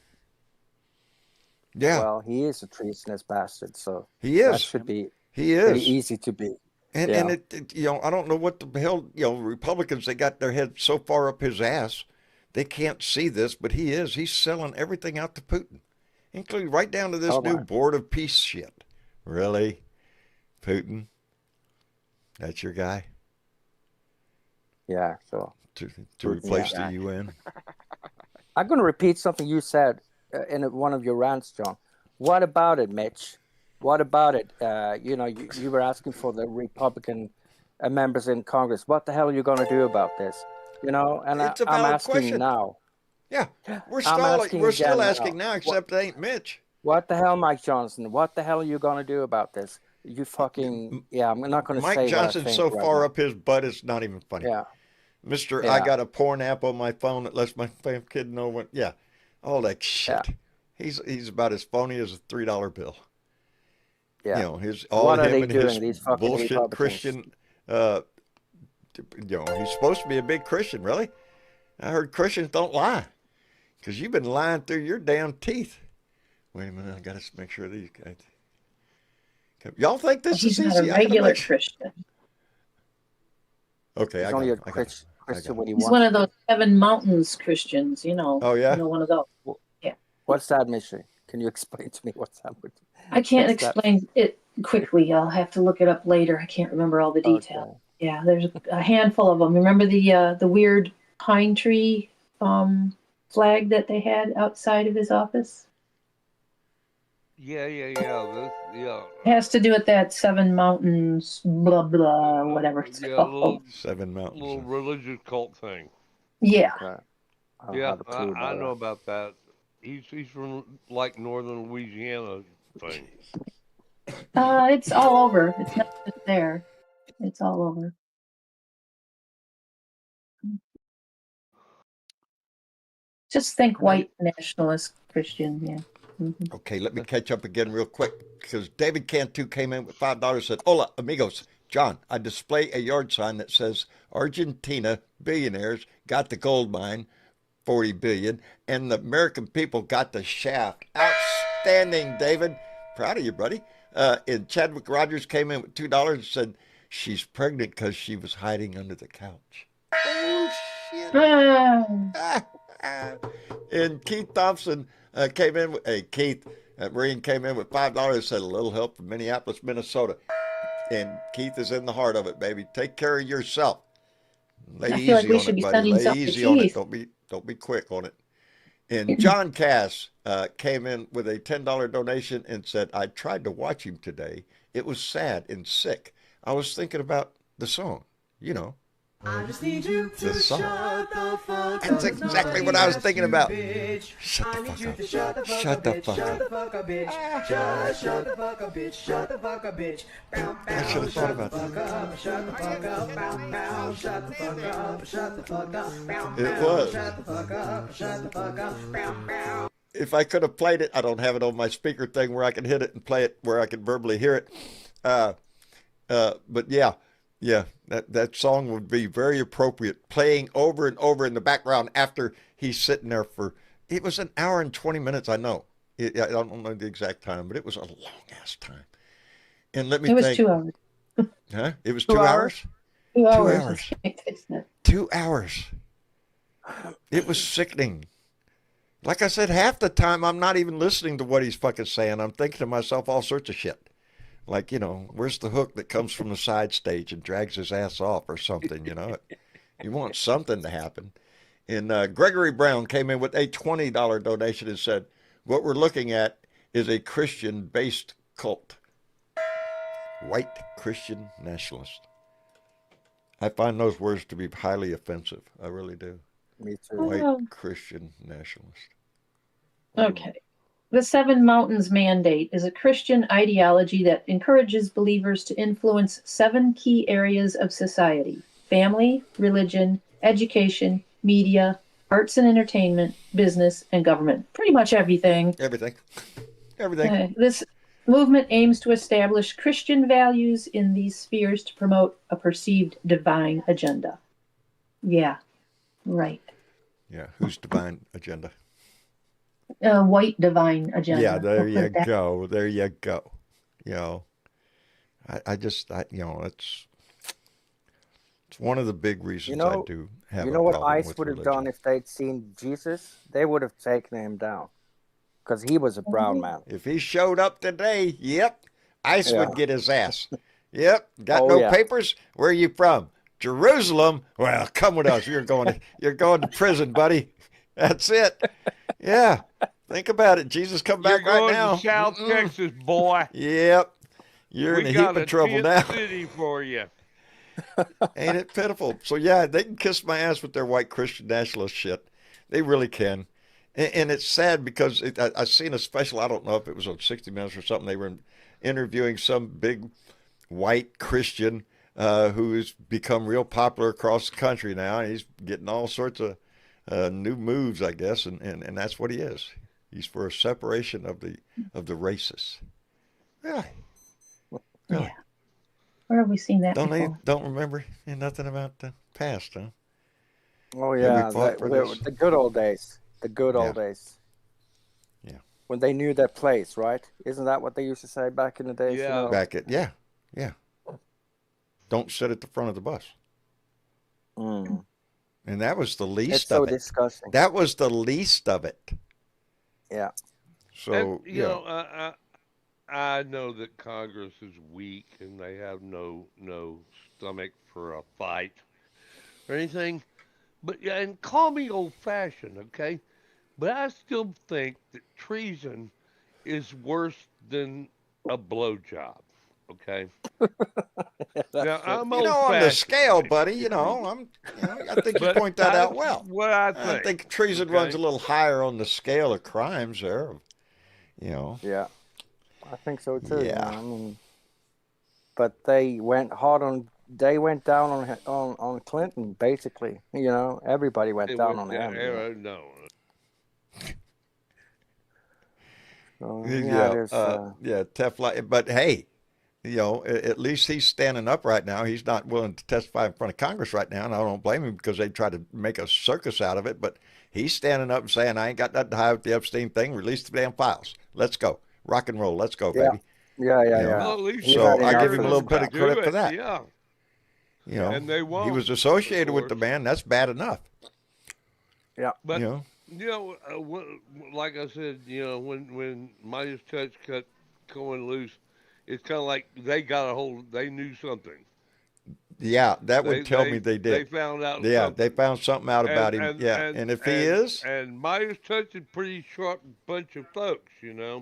Yeah. Well, he is a treasonous bastard, so he is. That should be. He is. Pretty easy to be. And it I don't know what the hell, Republicans, they got their head so far up his ass, they can't see this, but he's selling everything out to Putin, including right down to this new Board of Peace shit. Really? Putin? That's your guy? Yeah, so. To replace the UN? I'm going to repeat something you said in one of your rants, John. What about it, Mitch? What about it? You were asking for the Republican members in Congress. What the hell are you going to do about this? And it's I'm asking question. Now. Yeah, we're still asking now, except it ain't Mitch. What the hell, Mike Johnson? What the hell are you going to do about this? You fucking I'm not going to say Mike Johnson's what I so think far right up his butt, it's not even funny. Yeah. Mister, Yeah. I got a porn app on my phone that lets my kid know when. Yeah, all that shit. Yeah. He's about as phony as a $3 bill. Yeah. You know, his What are him they and doing? his These fucking bullshit Republicans. Christian. You know, he's supposed to be a big Christian. Really, I heard Christians don't lie, because you've been lying through your damn teeth. Wait a minute, I got to make sure these guys. Y'all think this He's is not easy? a regular Christian. Okay, He's I got only it. a Christian when he He's wants one to of those Seven Mountains Christians, you know. Oh, yeah? You know, one of those. Yeah. What's that, Michelle? Can you explain to me what's that? I can't What's that? explain it quickly. I'll have to look it up later. I can't remember all the details. Okay. Yeah, there's a handful of them. Remember the weird pine tree flag that they had outside of his office? Yeah. It has to do with that Seven Mountains, blah blah, whatever it's called. Seven Mountains. Little religious cult thing. Yeah. Okay. I know about that. He's from like northern Louisiana thing. It's all over. It's not just there. It's all over. Just think white nationalist Christian, yeah. Mm-hmm. Okay, let me catch up again real quick, because David Cantu came in with $5 and said, "Hola, amigos. John, I display a yard sign that says Argentina billionaires got the gold mine, 40 billion, and the American people got the shaft." Outstanding, David. Proud of you, buddy. And Chadwick Rogers came in with $2 and said, "She's pregnant because she was hiding under the couch." Oh, shit. And Keith Thompson came in with, Keith, Marine came in with $5 and said, "A little help from Minneapolis, Minnesota." And Keith is in the heart of it, baby. Take care of yourself. Lay easy on it, buddy. Lay easy on it. Don't be quick on it. And John Cass came in with a $10 donation and said, "I tried to watch him today. It was sad and sick. I was thinking about the song, you know." I just need you to song. shut the fuck up. That's exactly what I was thinking about. Bitch. Shut I the need fuck you up. to shut the fuck Shut up, the bitch. fuck Shut up. the fuck up, bitch. Shut the fuck up, bitch. Shut the fuck up, bitch. Bow, bow. I should have thought about Shut the that. fuck up. Shut the fuck up. Bow, bow. Shut the fuck up. Shut the fuck up. Bow, It bow. was. Shut the fuck up. Shut the fuck up. Bow, bow. If I could have played it, I don't have it on my speaker thing where I can hit it and play it where I can verbally hear it. But yeah, that song would be very appropriate, playing over and over in the background after he's sitting there for, it was an hour and 20 minutes, I know. I don't know the exact time, but it was a long-ass time. And let me think. It was 2 hours. Huh? It was 2 hours? 2 hours. 2 hours. Isn't it? 2 hours. It was sickening. Like I said, half the time I'm not even listening to what he's fucking saying. I'm thinking to myself all sorts of shit. Like, you know, where's the hook that comes from the side stage and drags his ass off or something, you know? You want something to happen. And Gregory Brown came in with a $20 donation and said, "What we're looking at is a Christian-based cult. White Christian nationalist." I find those words to be highly offensive. I really do. Me too. White Christian nationalist. Okay. The Seven Mountains Mandate is a Christian ideology that encourages believers to influence 7 key areas of society: family, religion, education, media, arts and entertainment, business, and government. Pretty much everything. Everything. This movement aims to establish Christian values in these spheres to promote a perceived divine agenda. Yeah, right. Yeah, whose divine agenda? White divine agenda. Yeah, there you go. There you go. You know, it's one of the big reasons I do have a problem with religion. You know what ICE would have done if they'd seen Jesus? They would have taken him down, because he was a brown man. If he showed up today, ICE would get his ass. Got no papers? Where are you from? Jerusalem? Well, come with us. You're going to prison, buddy. That's it. Yeah. Think about it. Jesus come back right now. You're going to South Texas, boy. Yep. You're in a heap of trouble now. City for you. Ain't it pitiful? So yeah, they can kiss my ass with their white Christian nationalist shit. They really can. And it's sad because I seen a special. I don't know if it was on 60 Minutes or something. They were interviewing some big white Christian who's become real popular across the country now. And he's getting all sorts of new moves, I guess, and that's what he is. He's for a separation of the races. Really? Yeah. Where have we seen that before? Don't remember nothing about the past, huh? Oh yeah, the good old days. The good old days. Yeah. When they knew their place, right? Isn't that what they used to say back in the days? Yeah. Yeah. Don't sit at the front of the bus. Mm. And that was the least It's so of it. disgusting. That was the least of it. Yeah. So, and, you know, I know that Congress is weak and they have no stomach for a fight or anything. But yeah, and call me old fashioned, okay? But I still think that treason is worse than a blowjob, okay? Now I'm old on the fashioned. scale, buddy, I think you point that out well. What I I think treason runs a little higher on the scale of crimes there. Yeah, I think so too. Yeah. I mean, but they went down on Clinton, basically. Everybody went down on him. No. So, tough life. But hey, at least he's standing up right now. He's not willing to testify in front of Congress right now, and I don't blame him because they tried to make a circus out of it. But he's standing up and saying, "I ain't got nothing to hide with the Epstein thing. Release the damn files. Let's go, rock and roll. Let's go, baby." Yeah. Well, so I give him a little bit of credit for that. Yeah. And they won't, he was associated with the man. That's bad enough. Yeah. But like I said, when Midas Touch cut going loose, it's kind of like they knew something. Yeah, that would tell me they did. They found out. Yeah, something. they found something out about him. And if he is, and Midas Touch is a pretty sharp bunch of folks,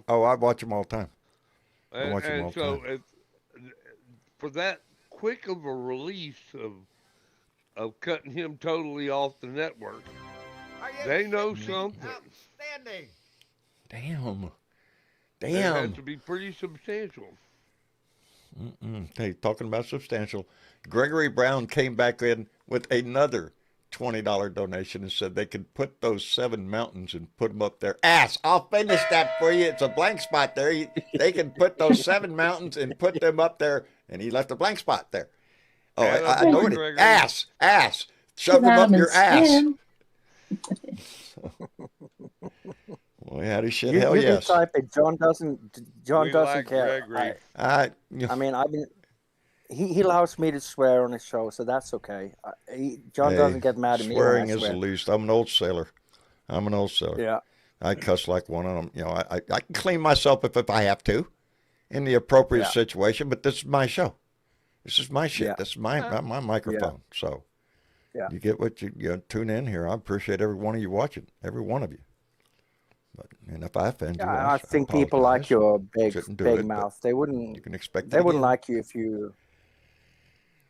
Oh, I watch them all the time. For that quick of a release of cutting him totally off the network, they know something. Outstanding. Damn. It has to be pretty substantial. Hey, talking about substantial, Gregory Brown came back in with another $20 donation and said they could put those 7 mountains and put them up there. I'll finish that for you. It's a blank spot there. They can put those 7 mountains and put them up there, and he left a blank spot there. Oh, I know it. Ass. Shove them up your ass. Well, how do shit? Hell yes. You type it. John doesn't care. Gregory. I mean, he allows me to swear on his show, so that's okay. John doesn't get mad at me. Swearing is the least. I'm an old sailor. Yeah. I cuss like one of them. I can clean myself if I have to, in the appropriate situation. But this is my show. This is my shit. This is my microphone. So, you get what you tune in here. I appreciate every one of you watching. Every one of you. And if I offend you, I think people like your big mouth. They wouldn't. You can expect. They wouldn't like you if you.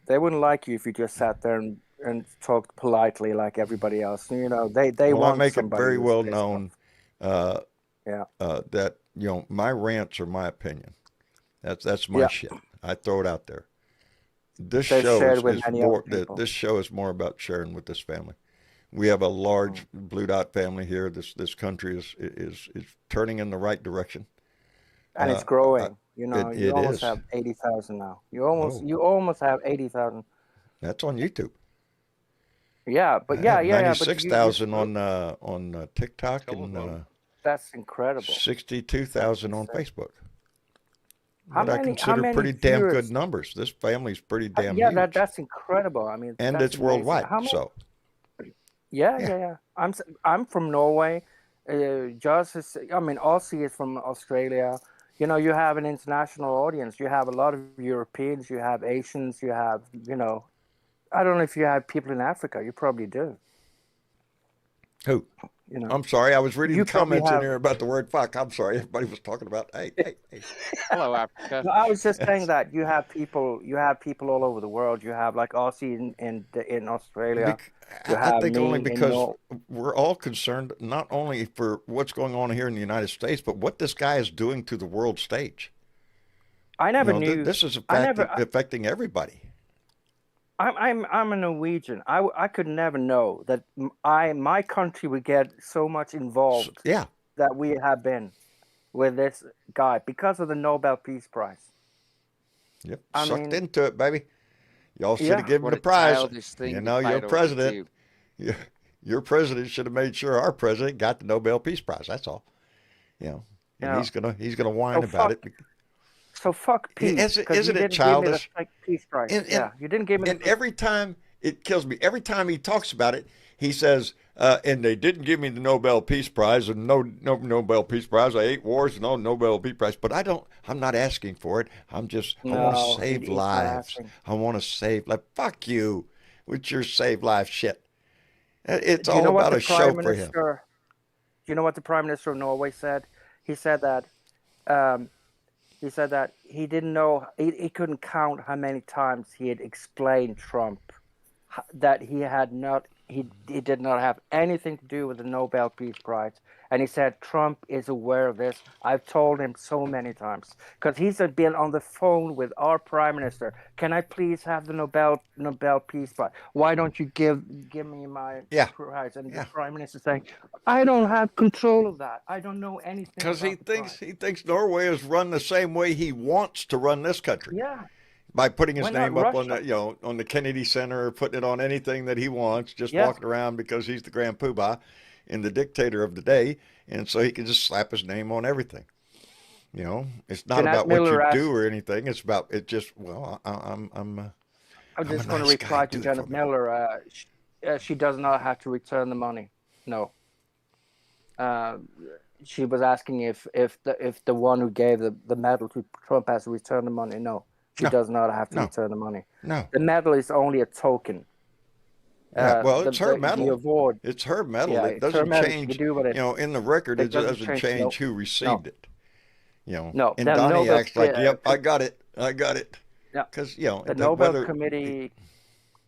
They wouldn't like you if you just sat there and talked politely like everybody else. They want. I make it very well known. That my rants are my opinion. That's my shit. I throw it out there. This show is more about sharing with this family. We have a large Blue Dot family here. This country is turning in the right direction, and it's growing. You almost have 80,000 now. You almost have 80,000. That's on YouTube. Yeah, but 96,000 on TikTok and that's incredible. 62,000 on Facebook. I consider pretty damn good numbers. This family's pretty damn huge. Yeah, that's incredible. I mean, and it's worldwide. So. Yeah. I'm from Norway. Aussie is from Australia. You have an international audience. You have a lot of Europeans. You have Asians. You have, I don't know if you have people in Africa. You probably do. Who? You know. I'm sorry. I was reading You the probably comments in have. here about the word fuck. I'm sorry. Everybody was talking about, hey. Hello, Africa. No, I was just saying that you have people all over the world. You have like Aussie in Australia. You I have think only me in because we're all concerned not only for what's going on here in the United States, but what this guy is doing to the world stage. I never knew. This is affecting everybody. I'm a Norwegian. I could never know that my country would get so much involved. Yeah. That we have been with this guy because of the Nobel Peace Prize. Yep. Sucked into it, baby. Y'all should have given What the a prize. childish thing You to know, your fight over, president. too. Your president should have made sure our president got the Nobel Peace Prize. That's all. You know, and he's gonna whine about it. So fuck peace. Isn't it childish? Give me the Peace Prize. You didn't give me. And every time it kills me. Every time he talks about it, he says, "And they didn't give me the Nobel Peace Prize, and no Nobel Peace Prize. I ate wars, no Nobel Peace Prize." But I'm not asking for it. I want to save lives. I want to save. Like, fuck you with your save lives shit. It's all about a show for him. Do you know what the Prime Minister of Norway said? He said that he didn't know, he couldn't count how many times he had explained Trump that he did not have anything to do with the Nobel Peace Prize. And he said, Trump is aware of this. I've told him so many times. Because he's been on the phone with our Prime Minister. Can I please have the Nobel Peace Prize? Why don't you give me my prize? And the Prime Minister saying, I don't have control of that. I don't know anything. Because he thinks Norway is run the same way he wants to run this country. Yeah. By putting his name up on the, on the Kennedy Center, putting it on anything that he wants, just walking around because he's the grand poobah and the dictator of the day, and so he can just slap his name on everything. You know, it's not about what you do or anything. It's about it. Just I'm just going to reply to Janet Miller. She does not have to return the money. No. She was asking if the one who gave the medal to Trump has to return the money. No. She does not have to return the money. No. The medal is only a token. Well, it's her medal. The award. It's her medal. Yeah, it doesn't change. In the record, it doesn't change who received it. No. And Donnie acts like, "Yep, I got it. I got it." Yeah. Because the Nobel Committee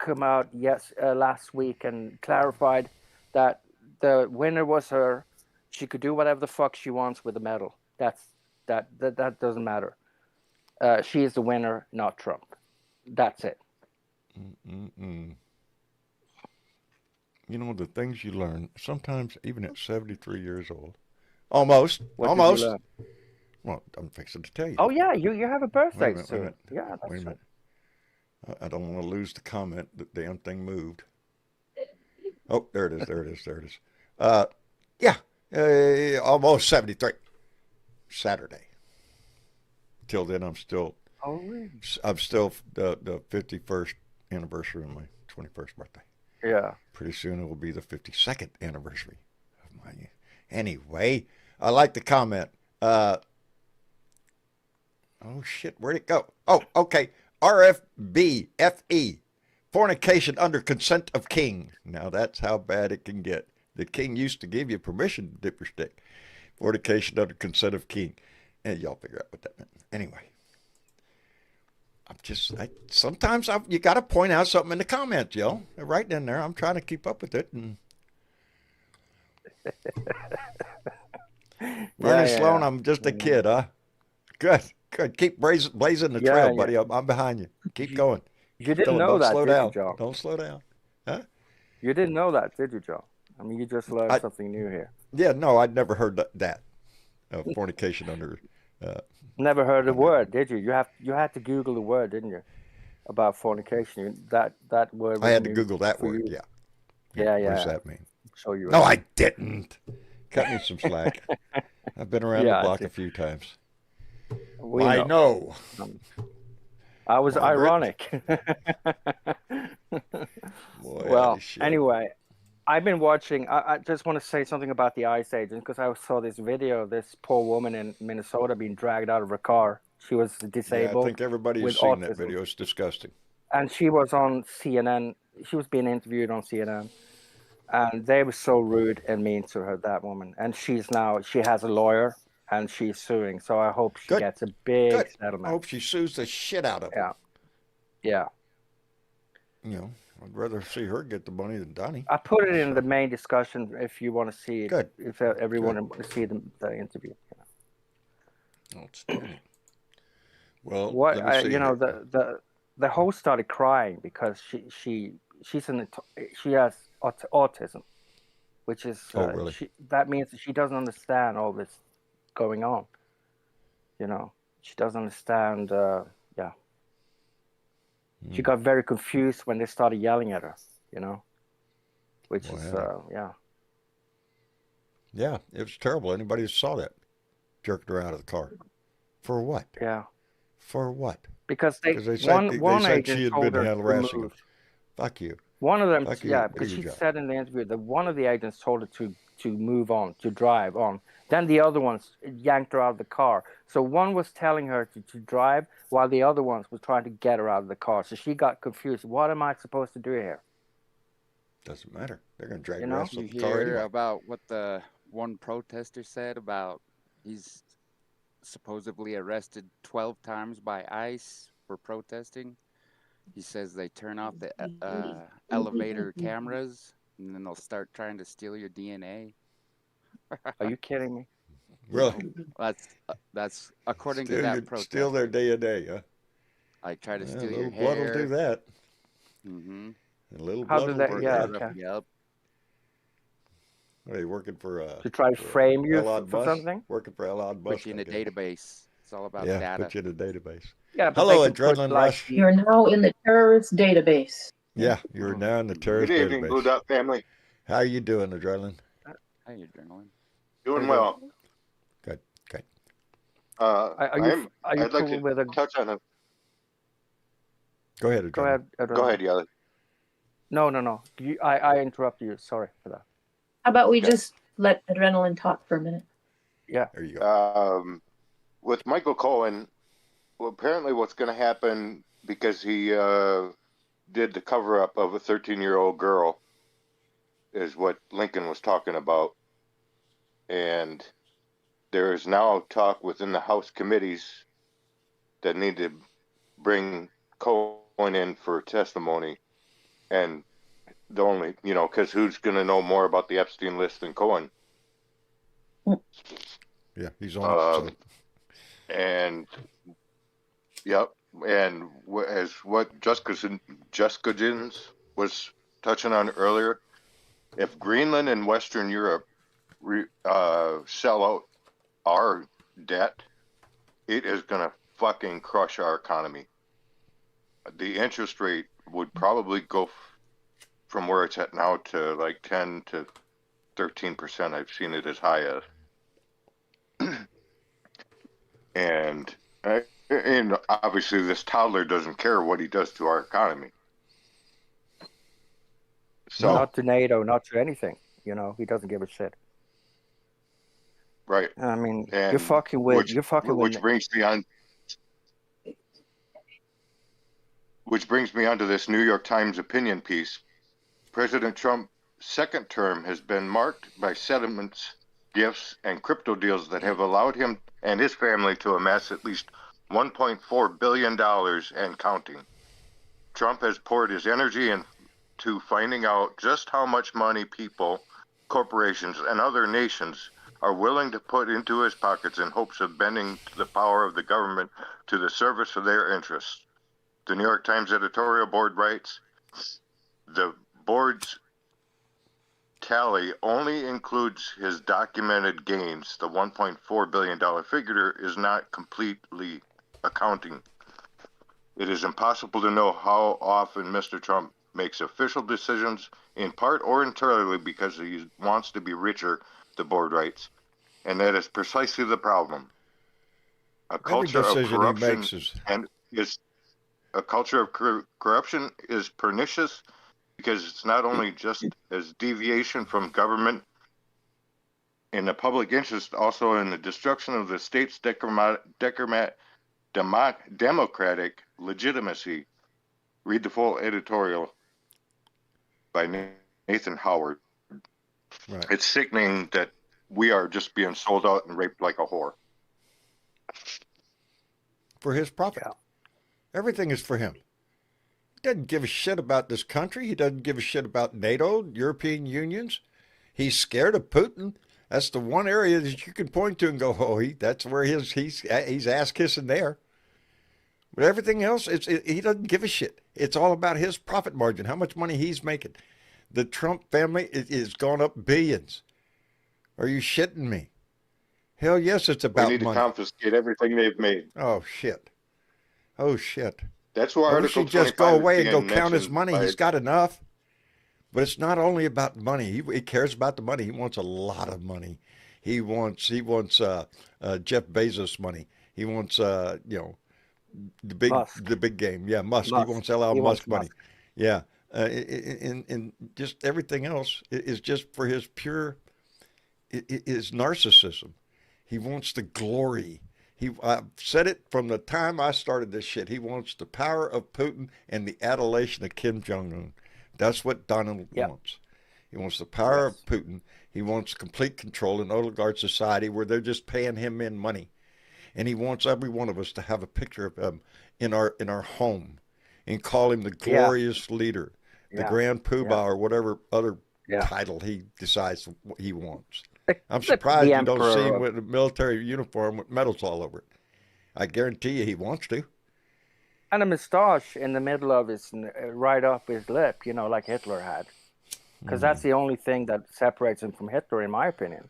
came out last week and clarified that the winner was her. She could do whatever the fuck she wants with the medal. That doesn't matter. She is the winner, not Trump. That's it. You know, the things you learn, sometimes even at 73 years old. Almost. Well, I'm fixing to tell you. Oh, yeah, you have a birthday soon. Wait a minute. Yeah, that's wait a minute. I don't want to lose the comment. The damn thing moved. Oh, there it is. Almost 73. Saturday. Till then, I'm still the 51st anniversary of my 21st birthday. Yeah. Pretty soon it will be the 52nd anniversary of my. Anyway, I like the comment. Oh shit, where'd it go? Oh, okay. RFBFE, fornication under consent of king. Now that's how bad it can get. The king used to give you permission to dip your stick. Fornication under consent of king. And y'all figure out what that meant. Anyway. Sometimes you got to point out something in the comments, yo. Right in there. I'm trying to keep up with it. And... Bernie Sloan, I'm just a kid, huh? Good. Keep blazing the trail, buddy. I'm behind you. Keep going. You didn't know that, slow did down. you, John? Don't slow down. Huh? You didn't know that, did you, John? I mean, you just learned something new here. Yeah, no, I'd never heard that. Fornication under... Never heard the word, did you? You had to Google the word, didn't you? About fornication. That word. I had to Google that word. Yeah. What does that mean? So you. No, I didn't. Cut me some slack. I've been around the block a few times. I know. I was ironic. Boy, well, anyway. I've been watching. I just want to say something about the ICE agent because I saw this video of this poor woman in Minnesota being dragged out of her car. She was disabled. Yeah, I think everybody's seen that video. It's disgusting. And she was on CNN. She was being interviewed on CNN. And they were so rude and mean to her, that woman. And she has a lawyer and she's suing. So I hope she gets a big settlement. I hope she sues the shit out of him. Yeah. You know, I'd rather see her get the money than Donnie. I put it in the main discussion if you want to see it. Good. If everyone wants to see the interview. Outstanding. Well, what let me see the host started crying because she has autism, which is really? That means that she doesn't understand all this going on. You know, she doesn't understand. She got very confused when they started yelling at her. You know, which is Yeah, it was terrible. Anybody who saw that jerked her out of the car. For what? Yeah. For what? Because they said she had been harassing him. Fuck you. One of them, because she said in the interview that one of the agents told her to move on, to drive on. Then the other ones yanked her out of the car. So one was telling her to drive, while the other ones were trying to get her out of the car. So she got confused. What am I supposed to do here? Doesn't matter. They're going to drag her out of the car anyway. You hear about what the one protester said about he's supposedly arrested 12 times by ICE for protesting. He says they turn off the elevator cameras and then they'll start trying to steal your DNA. Are you kidding me? Really? That's according to that protester. Steal their DNA, huh? Like try to steal hair. your A little blood will do that. Mm-hmm. A little blood will do that. Yep. Are you working for to try to frame you for something? Working for Elon Musk. Put you in a database. It's all about data. Put you in a database. Yeah, hello, Adrenaline Rush. You're now in the terrorist database. Yeah, you're now in the terrorist database. Good evening, Blue Dot family. How are you doing, Adrenaline? Hi, Adrenaline. Doing well. Good. Okay. I'd like to touch on a. Go ahead, Adrenaline. Go ahead, Yelly. No. I interrupted you. Sorry for that. How about we just let Adrenaline talk for a minute? Yeah. There you go. With Michael Cohen, well, apparently what's going to happen, because he did the cover-up of a 13-year-old girl, is what Lincoln was talking about. And there is now talk within the House committees that need to bring Cohen in for testimony. And the only, because who's going to know more about the Epstein list than Cohen? Yeah, he's on it. And, yep. And as what Jessica Jins was touching on earlier, if Greenland and Western Europe sell out our debt, it is going to fucking crush our economy. The interest rate would probably go from where it's at now to like 10 to 13%. I've seen it as high as. And obviously this toddler doesn't care what he does to our economy. So not to NATO, not to anything. He doesn't give a shit. Right. I mean, you're fucking with. Which brings me on to this New York Times opinion piece. President Trump's second term has been marked by settlements, gifts, and crypto deals that have allowed him and his family to amass at least $1.4 billion and counting. Trump has poured his energy into finding out just how much money people, corporations, and other nations are willing to put into his pockets in hopes of bending the power of the government to the service of their interests. The New York Times editorial board writes, the board's tally only includes his documented gains. The $1.4 billion figure is not completely accounting. It is impossible to know how often Mr. Trump makes official decisions, in part or entirely because he wants to be richer, the board writes. And that is precisely the problem. A culture of corruption is pernicious because it's not only just as deviation from government in the public interest, also in the destruction of the state's democratic legitimacy. Read the full editorial by Nathan Howard. Right. It's sickening that we are just being sold out and raped like a whore. For his profit. Yeah. Everything is for him. He doesn't give a shit about this country. He doesn't give a shit about NATO, European unions. He's scared of Putin. That's the one area that you can point to and go, oh, that's where he's ass kissing there. But everything else, he doesn't give a shit. It's all about his profit margin, how much money he's making. The Trump family is gone up billions. Are you shitting me? Hell yes, it's about money. We need to confiscate everything they've made. Oh, shit. Oh, shit. That's why Or Article he just 25 go away is and go being count his mentioned money. by- He's got enough. But it's not only about money. He cares about the money. He wants a lot of money. He wants Jeff Bezos money. He wants the big game. Yeah, Musk. He wants Elon Musk money. Yeah, and just everything else is just for his pure his narcissism. He wants the glory. I've said it from the time I started this shit. He wants the power of Putin and the adulation of Kim Jong-un. That's what Donald wants. He wants the power of Putin. He wants complete control in oligarch society where they're just paying him in money. And he wants every one of us to have a picture of him in our home and call him the glorious leader, the Grand Poobah or whatever other title he decides he wants. I'm surprised you don't see him with a military uniform with medals all over it. I guarantee you he wants to. And a moustache in the middle of his, right up his lip, like Hitler had. Because that's the only thing that separates him from Hitler, in my opinion.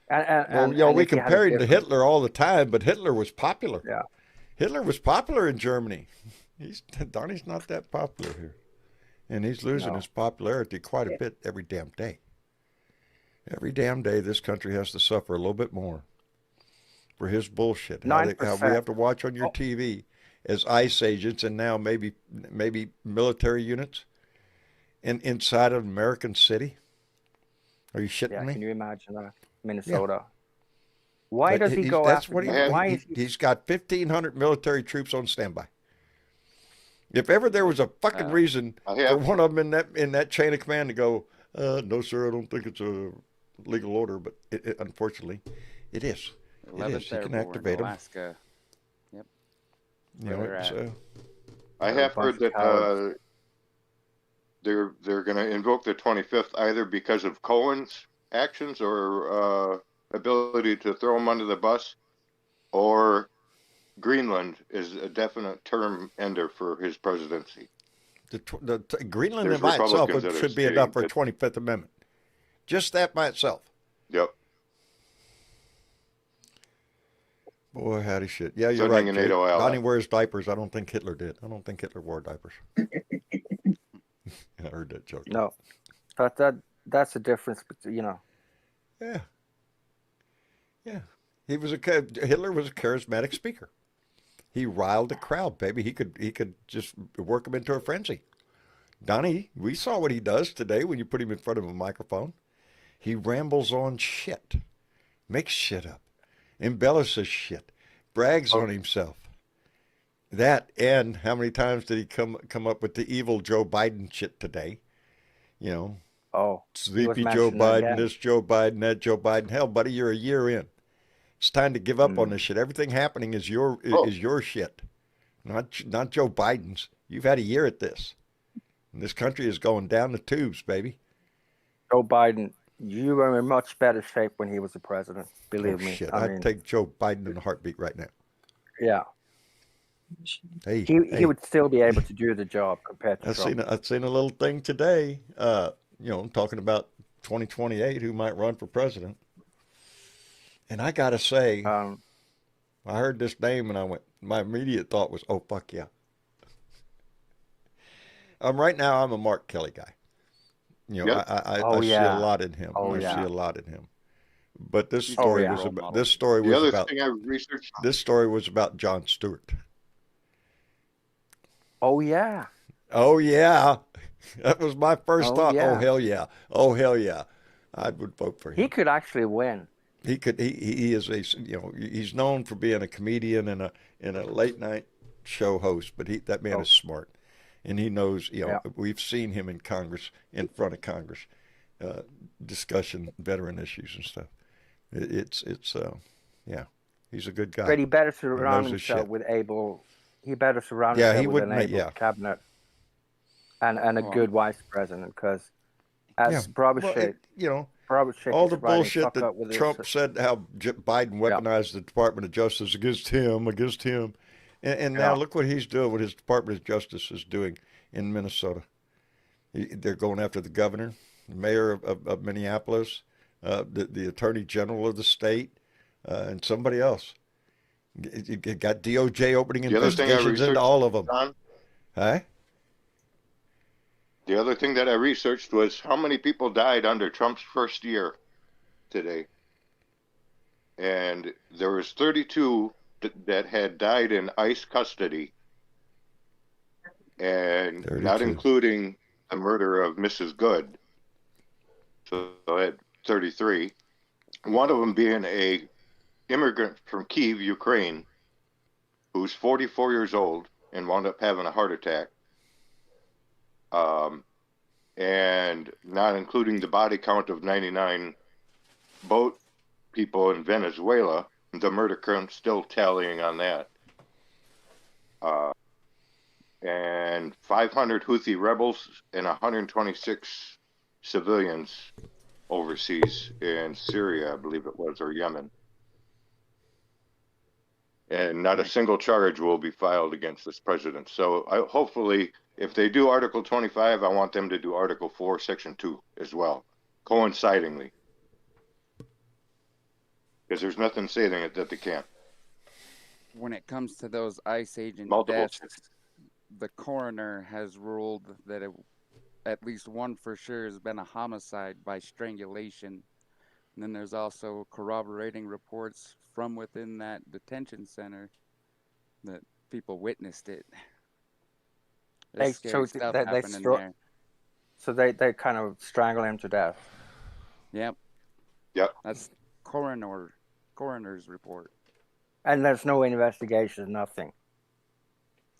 We compare him to Hitler all the time, but Hitler was popular. Yeah. Hitler was popular in Germany. Donnie's not that popular here. And he's losing his popularity quite a bit every damn day. Every damn day this country has to suffer a little bit more for his bullshit. How we have to watch on your TV as ICE agents and now maybe military units inside of American city. Are you shitting me? Can you imagine that? Minnesota. Yeah. Why does he go after? He's got 1,500 military troops on standby. If ever there was a fucking reason for one of them in that chain of command to go, no, sir, I don't think it's a legal order, but unfortunately, it is. It is. You can activate them. Alaska. Yep. I have heard that they're going to invoke the 25th either because of Cohen's actions or ability to throw him under the bus, or Greenland is a definite term ender for his presidency. Greenland by itself should be enough for a 25th Amendment. Just that by itself. Yep. Boy, howdy shit. Yeah, you're right. Donnie wears diapers. I don't think Hitler did. I don't think Hitler wore diapers. I heard that joke. No. But that's the difference, Yeah. Yeah. Hitler was a charismatic speaker. He riled the crowd, baby. He could just work him into a frenzy. Donnie, we saw what he does today when you put him in front of a microphone. He rambles on shit, makes shit up, embellishes shit, brags on himself. That, and how many times did he come up with the evil Joe Biden shit today? Sleepy Joe Biden, this Joe Biden, that Joe Biden. Hell, buddy, you're a year in. It's time to give up on this shit. Everything happening is your shit, not Joe Biden's. You've had a year at this. And this country is going down the tubes, baby. Joe Biden, you were in much better shape when he was the president. Believe me. Shit. I'd take Joe Biden in a heartbeat right now. Yeah. Hey, he would still be able to do the job compared to Trump. I've seen a little thing today, talking about 2028, who might run for president. And I got to say, I heard this name and my immediate thought was, oh, fuck yeah. Right now, I'm a Mark Kelly guy. I see a lot in him. See a lot in him. But this story was about Jon Stewart. Oh yeah. Oh yeah. That was my first thought. Yeah. Oh hell yeah. Oh hell yeah. I would vote for him. He could actually win. He could. He is he's known for being a comedian and a late night show host, but that man is smart, and he knows. We've seen him in Congress, in front of Congress, discussion veteran issues and stuff. It's yeah, he's a good guy. But he better He surround knows his himself shit. with able. He better surround Yeah, himself he with an wouldn't. able Yeah, cabinet and a good vice president, because as yeah. Brabushet, Well, all the is writing, bullshit fuck that up with this. Trump said, how Biden weaponized the Department of Justice against him, and now look what he's doing. What his Department of Justice is doing in Minnesota. They're going after the governor, the mayor of Minneapolis, the attorney general of the state, and somebody else. You got DOJ opening investigations into all of them. John, Huh? the other thing that I researched was how many people died under Trump's first year today. And there was 32 that had died in ICE custody, and 32. Not including the murder of Mrs. Good. So I had 33. One of them being a immigrant from Kyiv, Ukraine, who's 44 years old and wound up having a heart attack. And not including the body count of 99 boat people in Venezuela, the murder count still tallying on that. And 500 Houthi rebels and 126 civilians overseas in Syria, I believe it was, or Yemen. And not a single charge will be filed against this president. So hopefully, if they do Article 25, I want them to do Article 4, Section 2 as well, coincidingly. Because there's nothing saying that they can't. When it comes to those ICE agent Multiple. deaths, the coroner has ruled that at least one for sure has been a homicide by strangulation. And then there's also corroborating reports from within that detention center that people witnessed it. There's scary stuff happening there. So they kind of strangle him to death. Yep. Yep. That's coroner's report. And there's no investigation, nothing.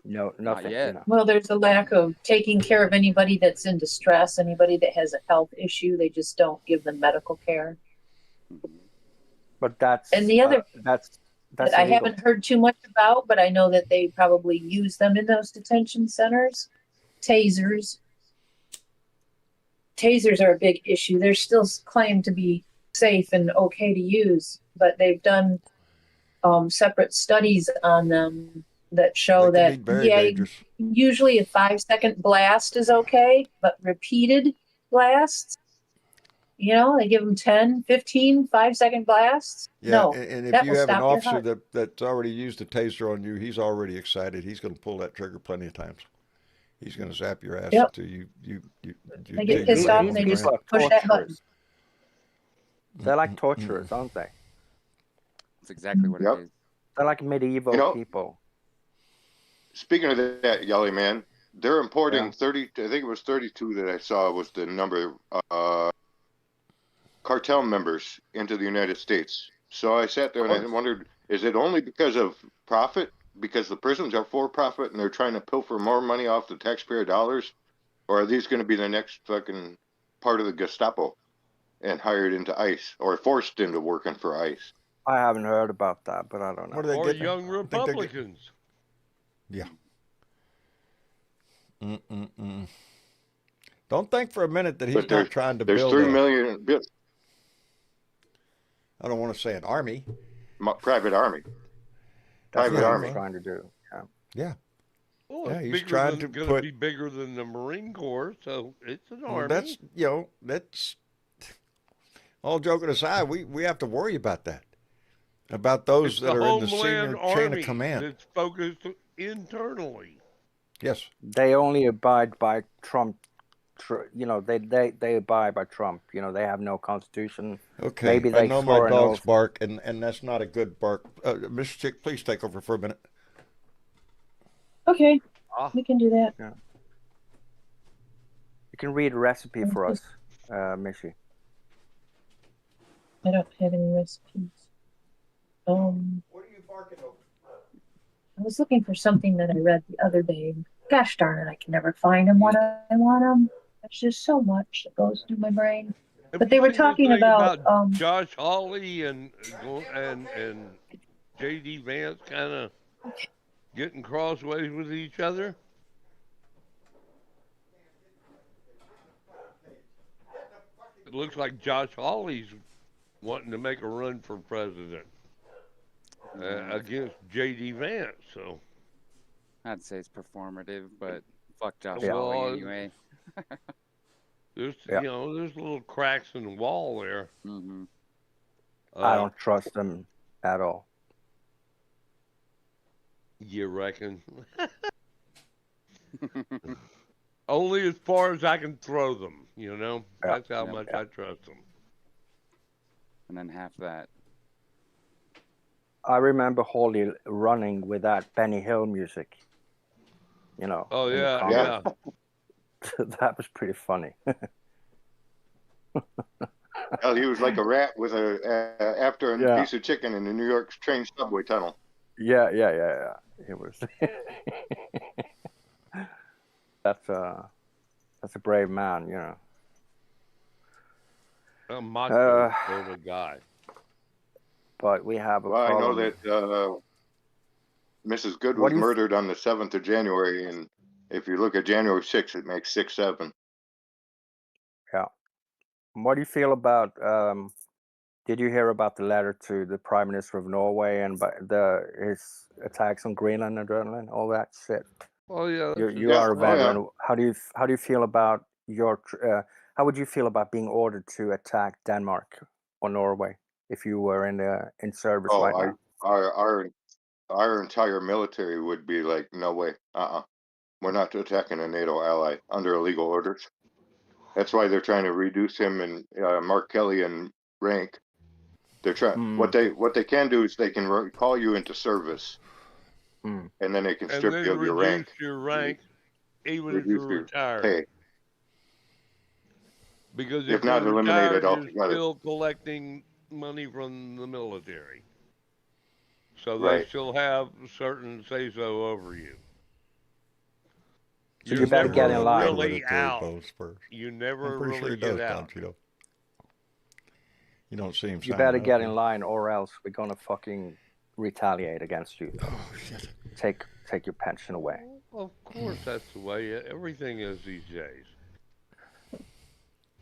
No, nothing. Not yet. You know. Well, there's a lack of taking care of anybody that's in distress, anybody that has a health issue. They just don't give them medical care. But that's And the other that's that I illegal. haven't heard too much about, but I know that they probably use them in those detention centers. Tasers. Tasers are a big issue. They're still claimed to be safe and okay to use, but they've done separate studies on them that show They can that be very dangerous. usually a 5-second blast is okay, but repeated blasts, they give them 10, 15, 5-second blasts. Yeah, no, and if that you will have an stop your officer heart. that's already used a taser on you, he's already excited. He's going to pull that trigger plenty of times. He's going to zap your ass Yep. until you They get dig pissed your off leg and on they the just ground. push that button. They're like torturers, aren't they? That's exactly what Yep. it is. They're like medieval people. Speaking of that, Yelly Man, they're importing Yeah. 30, I think it was 32 that I saw was the number, cartel members into the United States. So I sat there and I wondered, is it only because of profit? Because the prisons are for profit and they're trying to pilfer more money off the taxpayer dollars? Or are these going to be the next fucking part of the Gestapo and hired into ICE or forced into working for ICE? I haven't heard about that, but I don't know. What are they Or getting? young I think they're Republicans. Yeah. Don't think for a minute that he's But not trying to there's build 3 million I don't want to say an army. private army. That's Private what army. he's trying to do. Yeah. Yeah. Well, Yeah, it's he's bigger trying than, to gonna put- be bigger than the Marine Corps, so it's an Well, army. that's all joking aside, we have to worry about that. About those It's that the are in the Homeland senior chain Army of command. that's focused internally. Yes. They only abide by Trump. They abide by Trump. They have no constitution. Okay. Maybe I they know swore my an dogs oath. bark, and that's not a good bark. Mr. Chick, please take over for a minute. Okay, Ah. we can do that. You can read a recipe for us, Mishy. I don't have any recipes. What are you barking over? I was looking for something that I read the other day. Gosh darn it, I can never find them when I want them. There's just so much that goes through my brain. But they were talking about Josh Hawley and J.D. Vance kind of getting crossways with each other. It looks like Josh Hawley's wanting to make a run for president against J.D. Vance. So I'd say it's performative, but fuck Josh Well, Hawley anyway. there's there's little cracks in the wall there. Mm-hmm. I don't trust them at all. You reckon? Only as far as I can throw them, you know? That's how much I trust them. And then half that. I remember Hawley running with that Benny Hill music. You know. Oh, yeah. That was pretty funny. Hell, he was like a rat with after a piece of chicken in the New York train subway tunnel. Yeah. It was. That's a brave man, you know. A macho sort of guy. But we have a problem. I know that Mrs. Good was murdered on the 7th of January, and if you look at January 6th, it makes 6/7. Yeah. What do you feel about? Did you hear about the letter to the Prime Minister of Norway and his attacks on Greenland and Greenland, all that shit? Oh yeah. You are a veteran. Yeah. How do you feel about your? How would you feel about being ordered to attack Denmark or Norway if you were in service right now? Our entire military would be like, no way, we're not attacking a NATO ally under illegal orders. That's why they're trying to reduce him and Mark Kelly in rank. They're trying. What they can do is they can call you into service, and then they can strip you of your rank. Your rank, even if you're retired. Pay. Because if not eliminated altogether, you're still collecting money from the military, so they still have certain say-so over you. So you better get in line. Really out. You never really get out. You don't see him. You better get in line, or else we're gonna fucking retaliate against you. Oh shit! Take your pension away. Well, of course, that's the way everything is these days.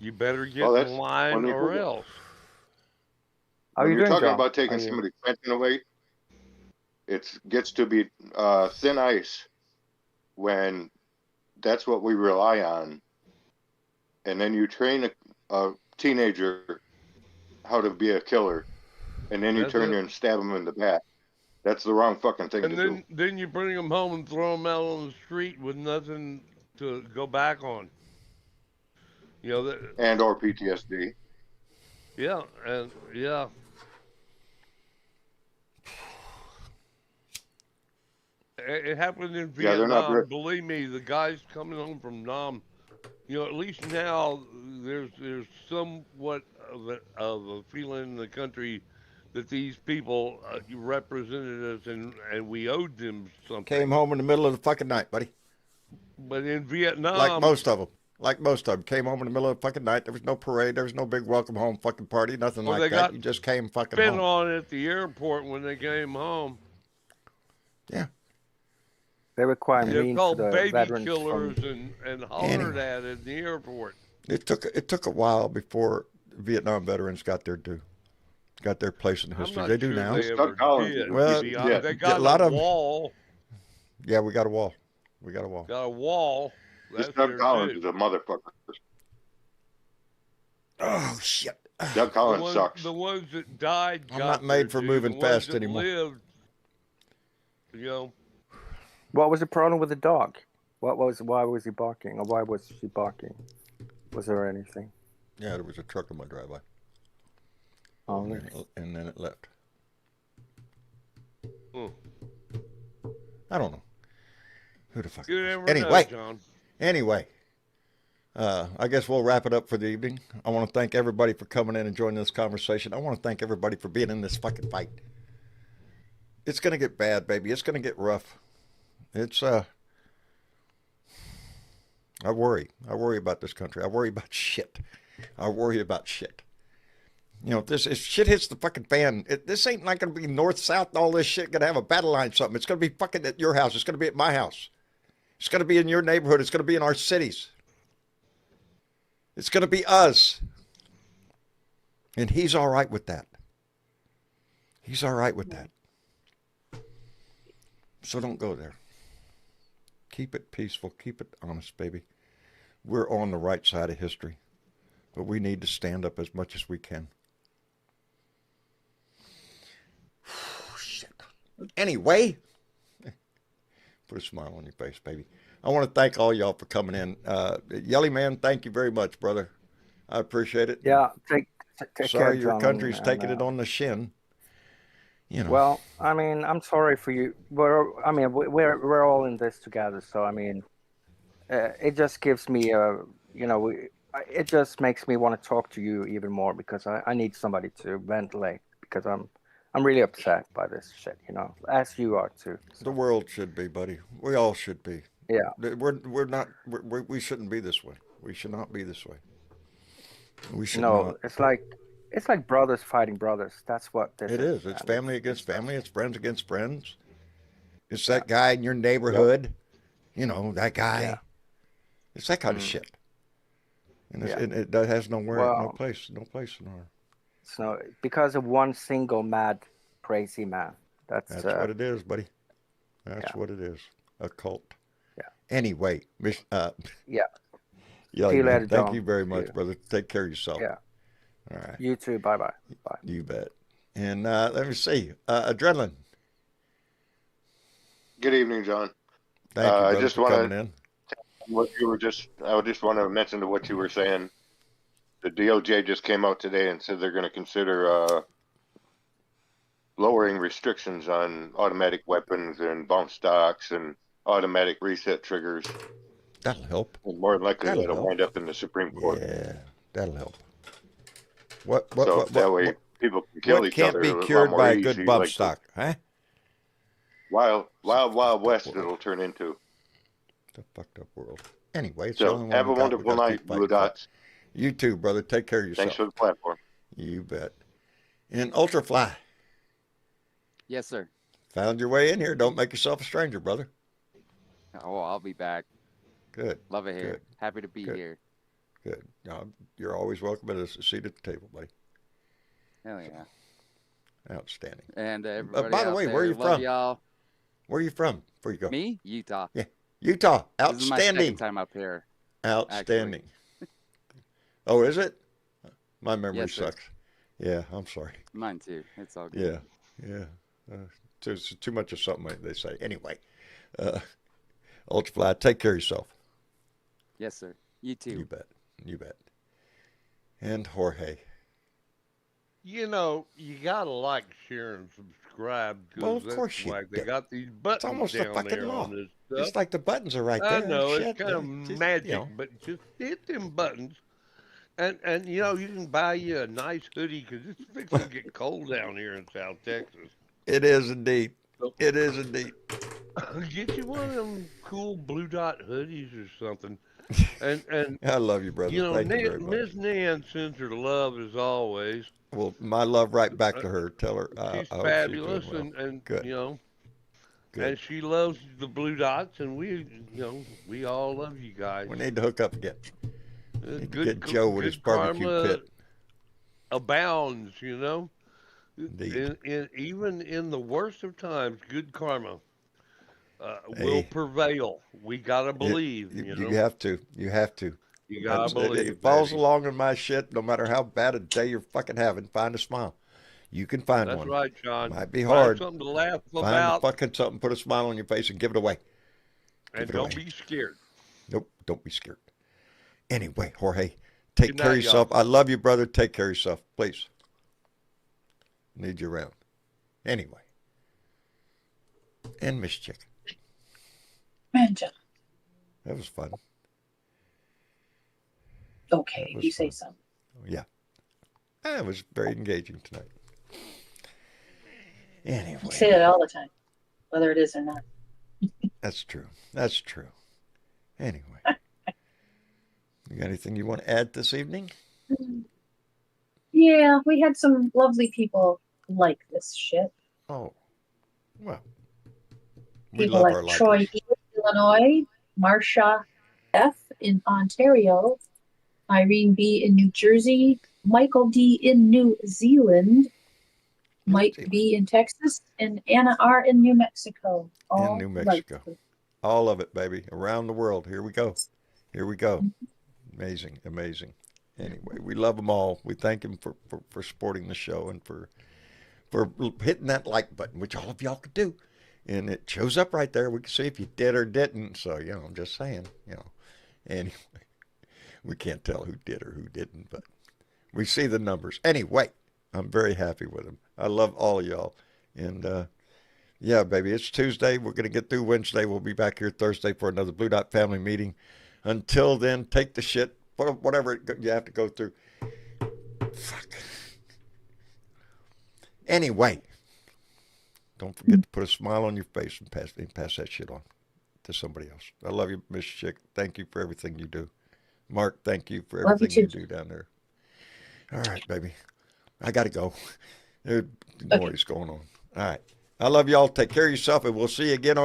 You better get in line, or else. When you're talking about taking somebody's pension away, it gets to be thin ice when that's what we rely on, and then you train a teenager how to be a killer, and then you turn there and stab them in the back. That's the wrong fucking thing to do. And then you bring them home and throw them out on the street with nothing to go back on. You know and or PTSD. Yeah, and yeah. It happened in Vietnam. Believe me, the guys coming home from Nam, you know, at least now there's somewhat of a feeling in the country that these people represented us and we owed them something. Came home in the middle of the fucking night, buddy. But in Vietnam, like most of them, came home in the middle of the fucking night. There was no parade. There was no big welcome home fucking party. Nothing like that. You just came fucking home. Spit on at the airport when they came home. Yeah. They require They're called baby killers and hollered at in the airport. It took a while before Vietnam veterans got their due, got their place in history. They do now. Well, they got a lot of wall. Yeah, we got a wall. Got a wall. This Doug Collins is a motherfucker. Oh shit! Doug Collins sucks. The ones that died. I'm not made for moving fast anymore. Lived, you know. What was the problem with the dog? Why was he barking? Or why was she barking? Was there anything? Yeah, there was a truck in my driveway. Oh, and then it left. Hmm. I don't know. Who the fuck? Anyway, I guess we'll wrap it up for the evening. I want to thank everybody for coming in and joining this conversation. I want to thank everybody for being in this fucking fight. It's gonna get bad, baby. It's gonna get rough. It's I worry about this country. I worry about shit. I worry about shit. You know, if shit hits the fucking fan, this ain't not going to be north, south, and all this shit going to have a battle line something. It's going to be fucking at your house. It's going to be at my house. It's going to be in your neighborhood. It's going to be in our cities. It's going to be us. And he's all right with that. He's all right with that. So don't go there. Keep it peaceful. Keep it honest, baby. We're on the right side of history. But we need to stand up as much as we can. Shit. Anyway, put a smile on your face, baby. I want to thank all y'all for coming in. Yelly Man, thank you very much, brother. I appreciate it. Yeah, take sorry care, your John, country's and, taking it on the shin. You know. Well, I mean, I'm sorry for you. We're all in this together. So I mean, it just gives me it just makes me want to talk to you even more because I need somebody to ventilate because I'm really upset by this shit, as you are too. So. The world should be, buddy. We all should be. Yeah. We shouldn't be this way. We should not be this way. We should No, not. it's like brothers fighting brothers. That's what this is. It's family against family. It's friends against friends. It's that guy in your neighborhood. Yep. That guy. Yeah. It's that kind of shit. And it has no place in our. So because of one single mad, crazy man. That's what it is, buddy. That's what it is. A cult. Yeah. Anyway, yeah. Yeah, see you later, thank John. you very much, brother. Take care of yourself. Yeah. All right. You too. Bye-bye. Bye. You bet. And let me see. Adrenaline. Good evening, John. Thank you, brother, I just for coming in. I just want to mention to what you were saying. The DOJ just came out today and said they're going to consider lowering restrictions on automatic weapons and bump stocks and automatic reset triggers. That'll help. And more than likely, that'll wind up in the Supreme Court. Yeah, that'll help. That way people can kill each other. What can't be cured by a good bump stock, huh? Wild West it'll turn into. The fucked up world. Anyway, it's so have a wonderful night, Blue Dots. You too, brother. Take care of yourself. Thanks for the platform. You bet. And Ultrafly. Yes, sir. Found your way in here. Don't make yourself a stranger, brother. Oh, I'll be back. Good. Love it here. Good. Happy to be here. Good. You're always welcome at a seat at the table, buddy. Hell yeah. Outstanding. And everybody by the way, where are you from? Y'all. Where are you from? Before you go. Me? Utah. Yeah. Utah. Outstanding. This is my second time up here. Outstanding. Oh, is it? My memory Yes, sucks. Yeah, I'm sorry. Mine too. It's all good. Yeah. Too much of something, they say. Anyway, Ultrafly, take care of yourself. Yes, sir. You too. You bet. And Jorge. You gotta like, share, and subscribe. Well, of course you do. They got these buttons. It's almost down a fucking there law. on this stuff. It's like the buttons are right there. I know, Shit, it's kind of magic, but just hit them buttons. And you can buy you a nice hoodie because it's fixing to get cold down here in South Texas. It is indeed. It is indeed. Get you one of them cool blue dot hoodies or something. And I love you, brother. Thank you very much. Miss Nan sends her love as always. Well, my love right back to her. Tell her she's fabulous, and good. Good. And she loves the blue dots, and we all love you guys. We need to hook up again. Get Joe with his barbecue pit. Abounds, Indeed. Even in the worst of times, good karma will prevail. We gotta believe. You have to. You have to. You gotta believe. It falls along in my shit. No matter how bad a day you're fucking having, find a smile. You can find one. That's right, John. Might be hard. Find something to laugh find about. Fucking something. Put a smile on your face and give it away. And don't be scared. Nope. Don't be scared. Anyway, Jorge, take care of yourself. Y'all. I love you, brother. Take care of yourself, please. Need you around. Anyway. And Miss Chick. Man, John. That was fun. Okay, you say so. Yeah. It was very engaging tonight. Anyway. You say that all the time, whether it is or not. That's true. That's true. Anyway. You got anything you want to add this evening? Yeah, we had some lovely people like this shit. Oh, well, we People love like our Troy likers. E. in Illinois, Marsha F. in Ontario, Irene B. in New Jersey, Michael D. in New Zealand, Mike B. in Texas, and Anna R. in New Mexico. In All New Mexico. likely. All of it, baby. Around the world. Here we go. Here we go. Amazing. Amazing. Anyway, we love them all. We thank them for supporting the show and for hitting that like button, which all of y'all could do. And it shows up right there. We can see if you did or didn't. So, I'm just saying, Anyway, we can't tell who did or who didn't, but we see the numbers. Anyway, I'm very happy with them. I love all of y'all. And, yeah, baby, it's Tuesday. We're going to get through Wednesday. We'll be back here Thursday for another Blue Dot family meeting. Until then, take the shit, whatever you have to go through. Fuck. Anyway, don't forget to put a smile on your face and pass that shit on to somebody else. I love you, Miss Chick. Thank you for everything you do. Mark, thank you for everything you do down there. All right, baby. I got to go. There's noise going on. All right. I love y'all. Take care of yourself, and we'll see you again on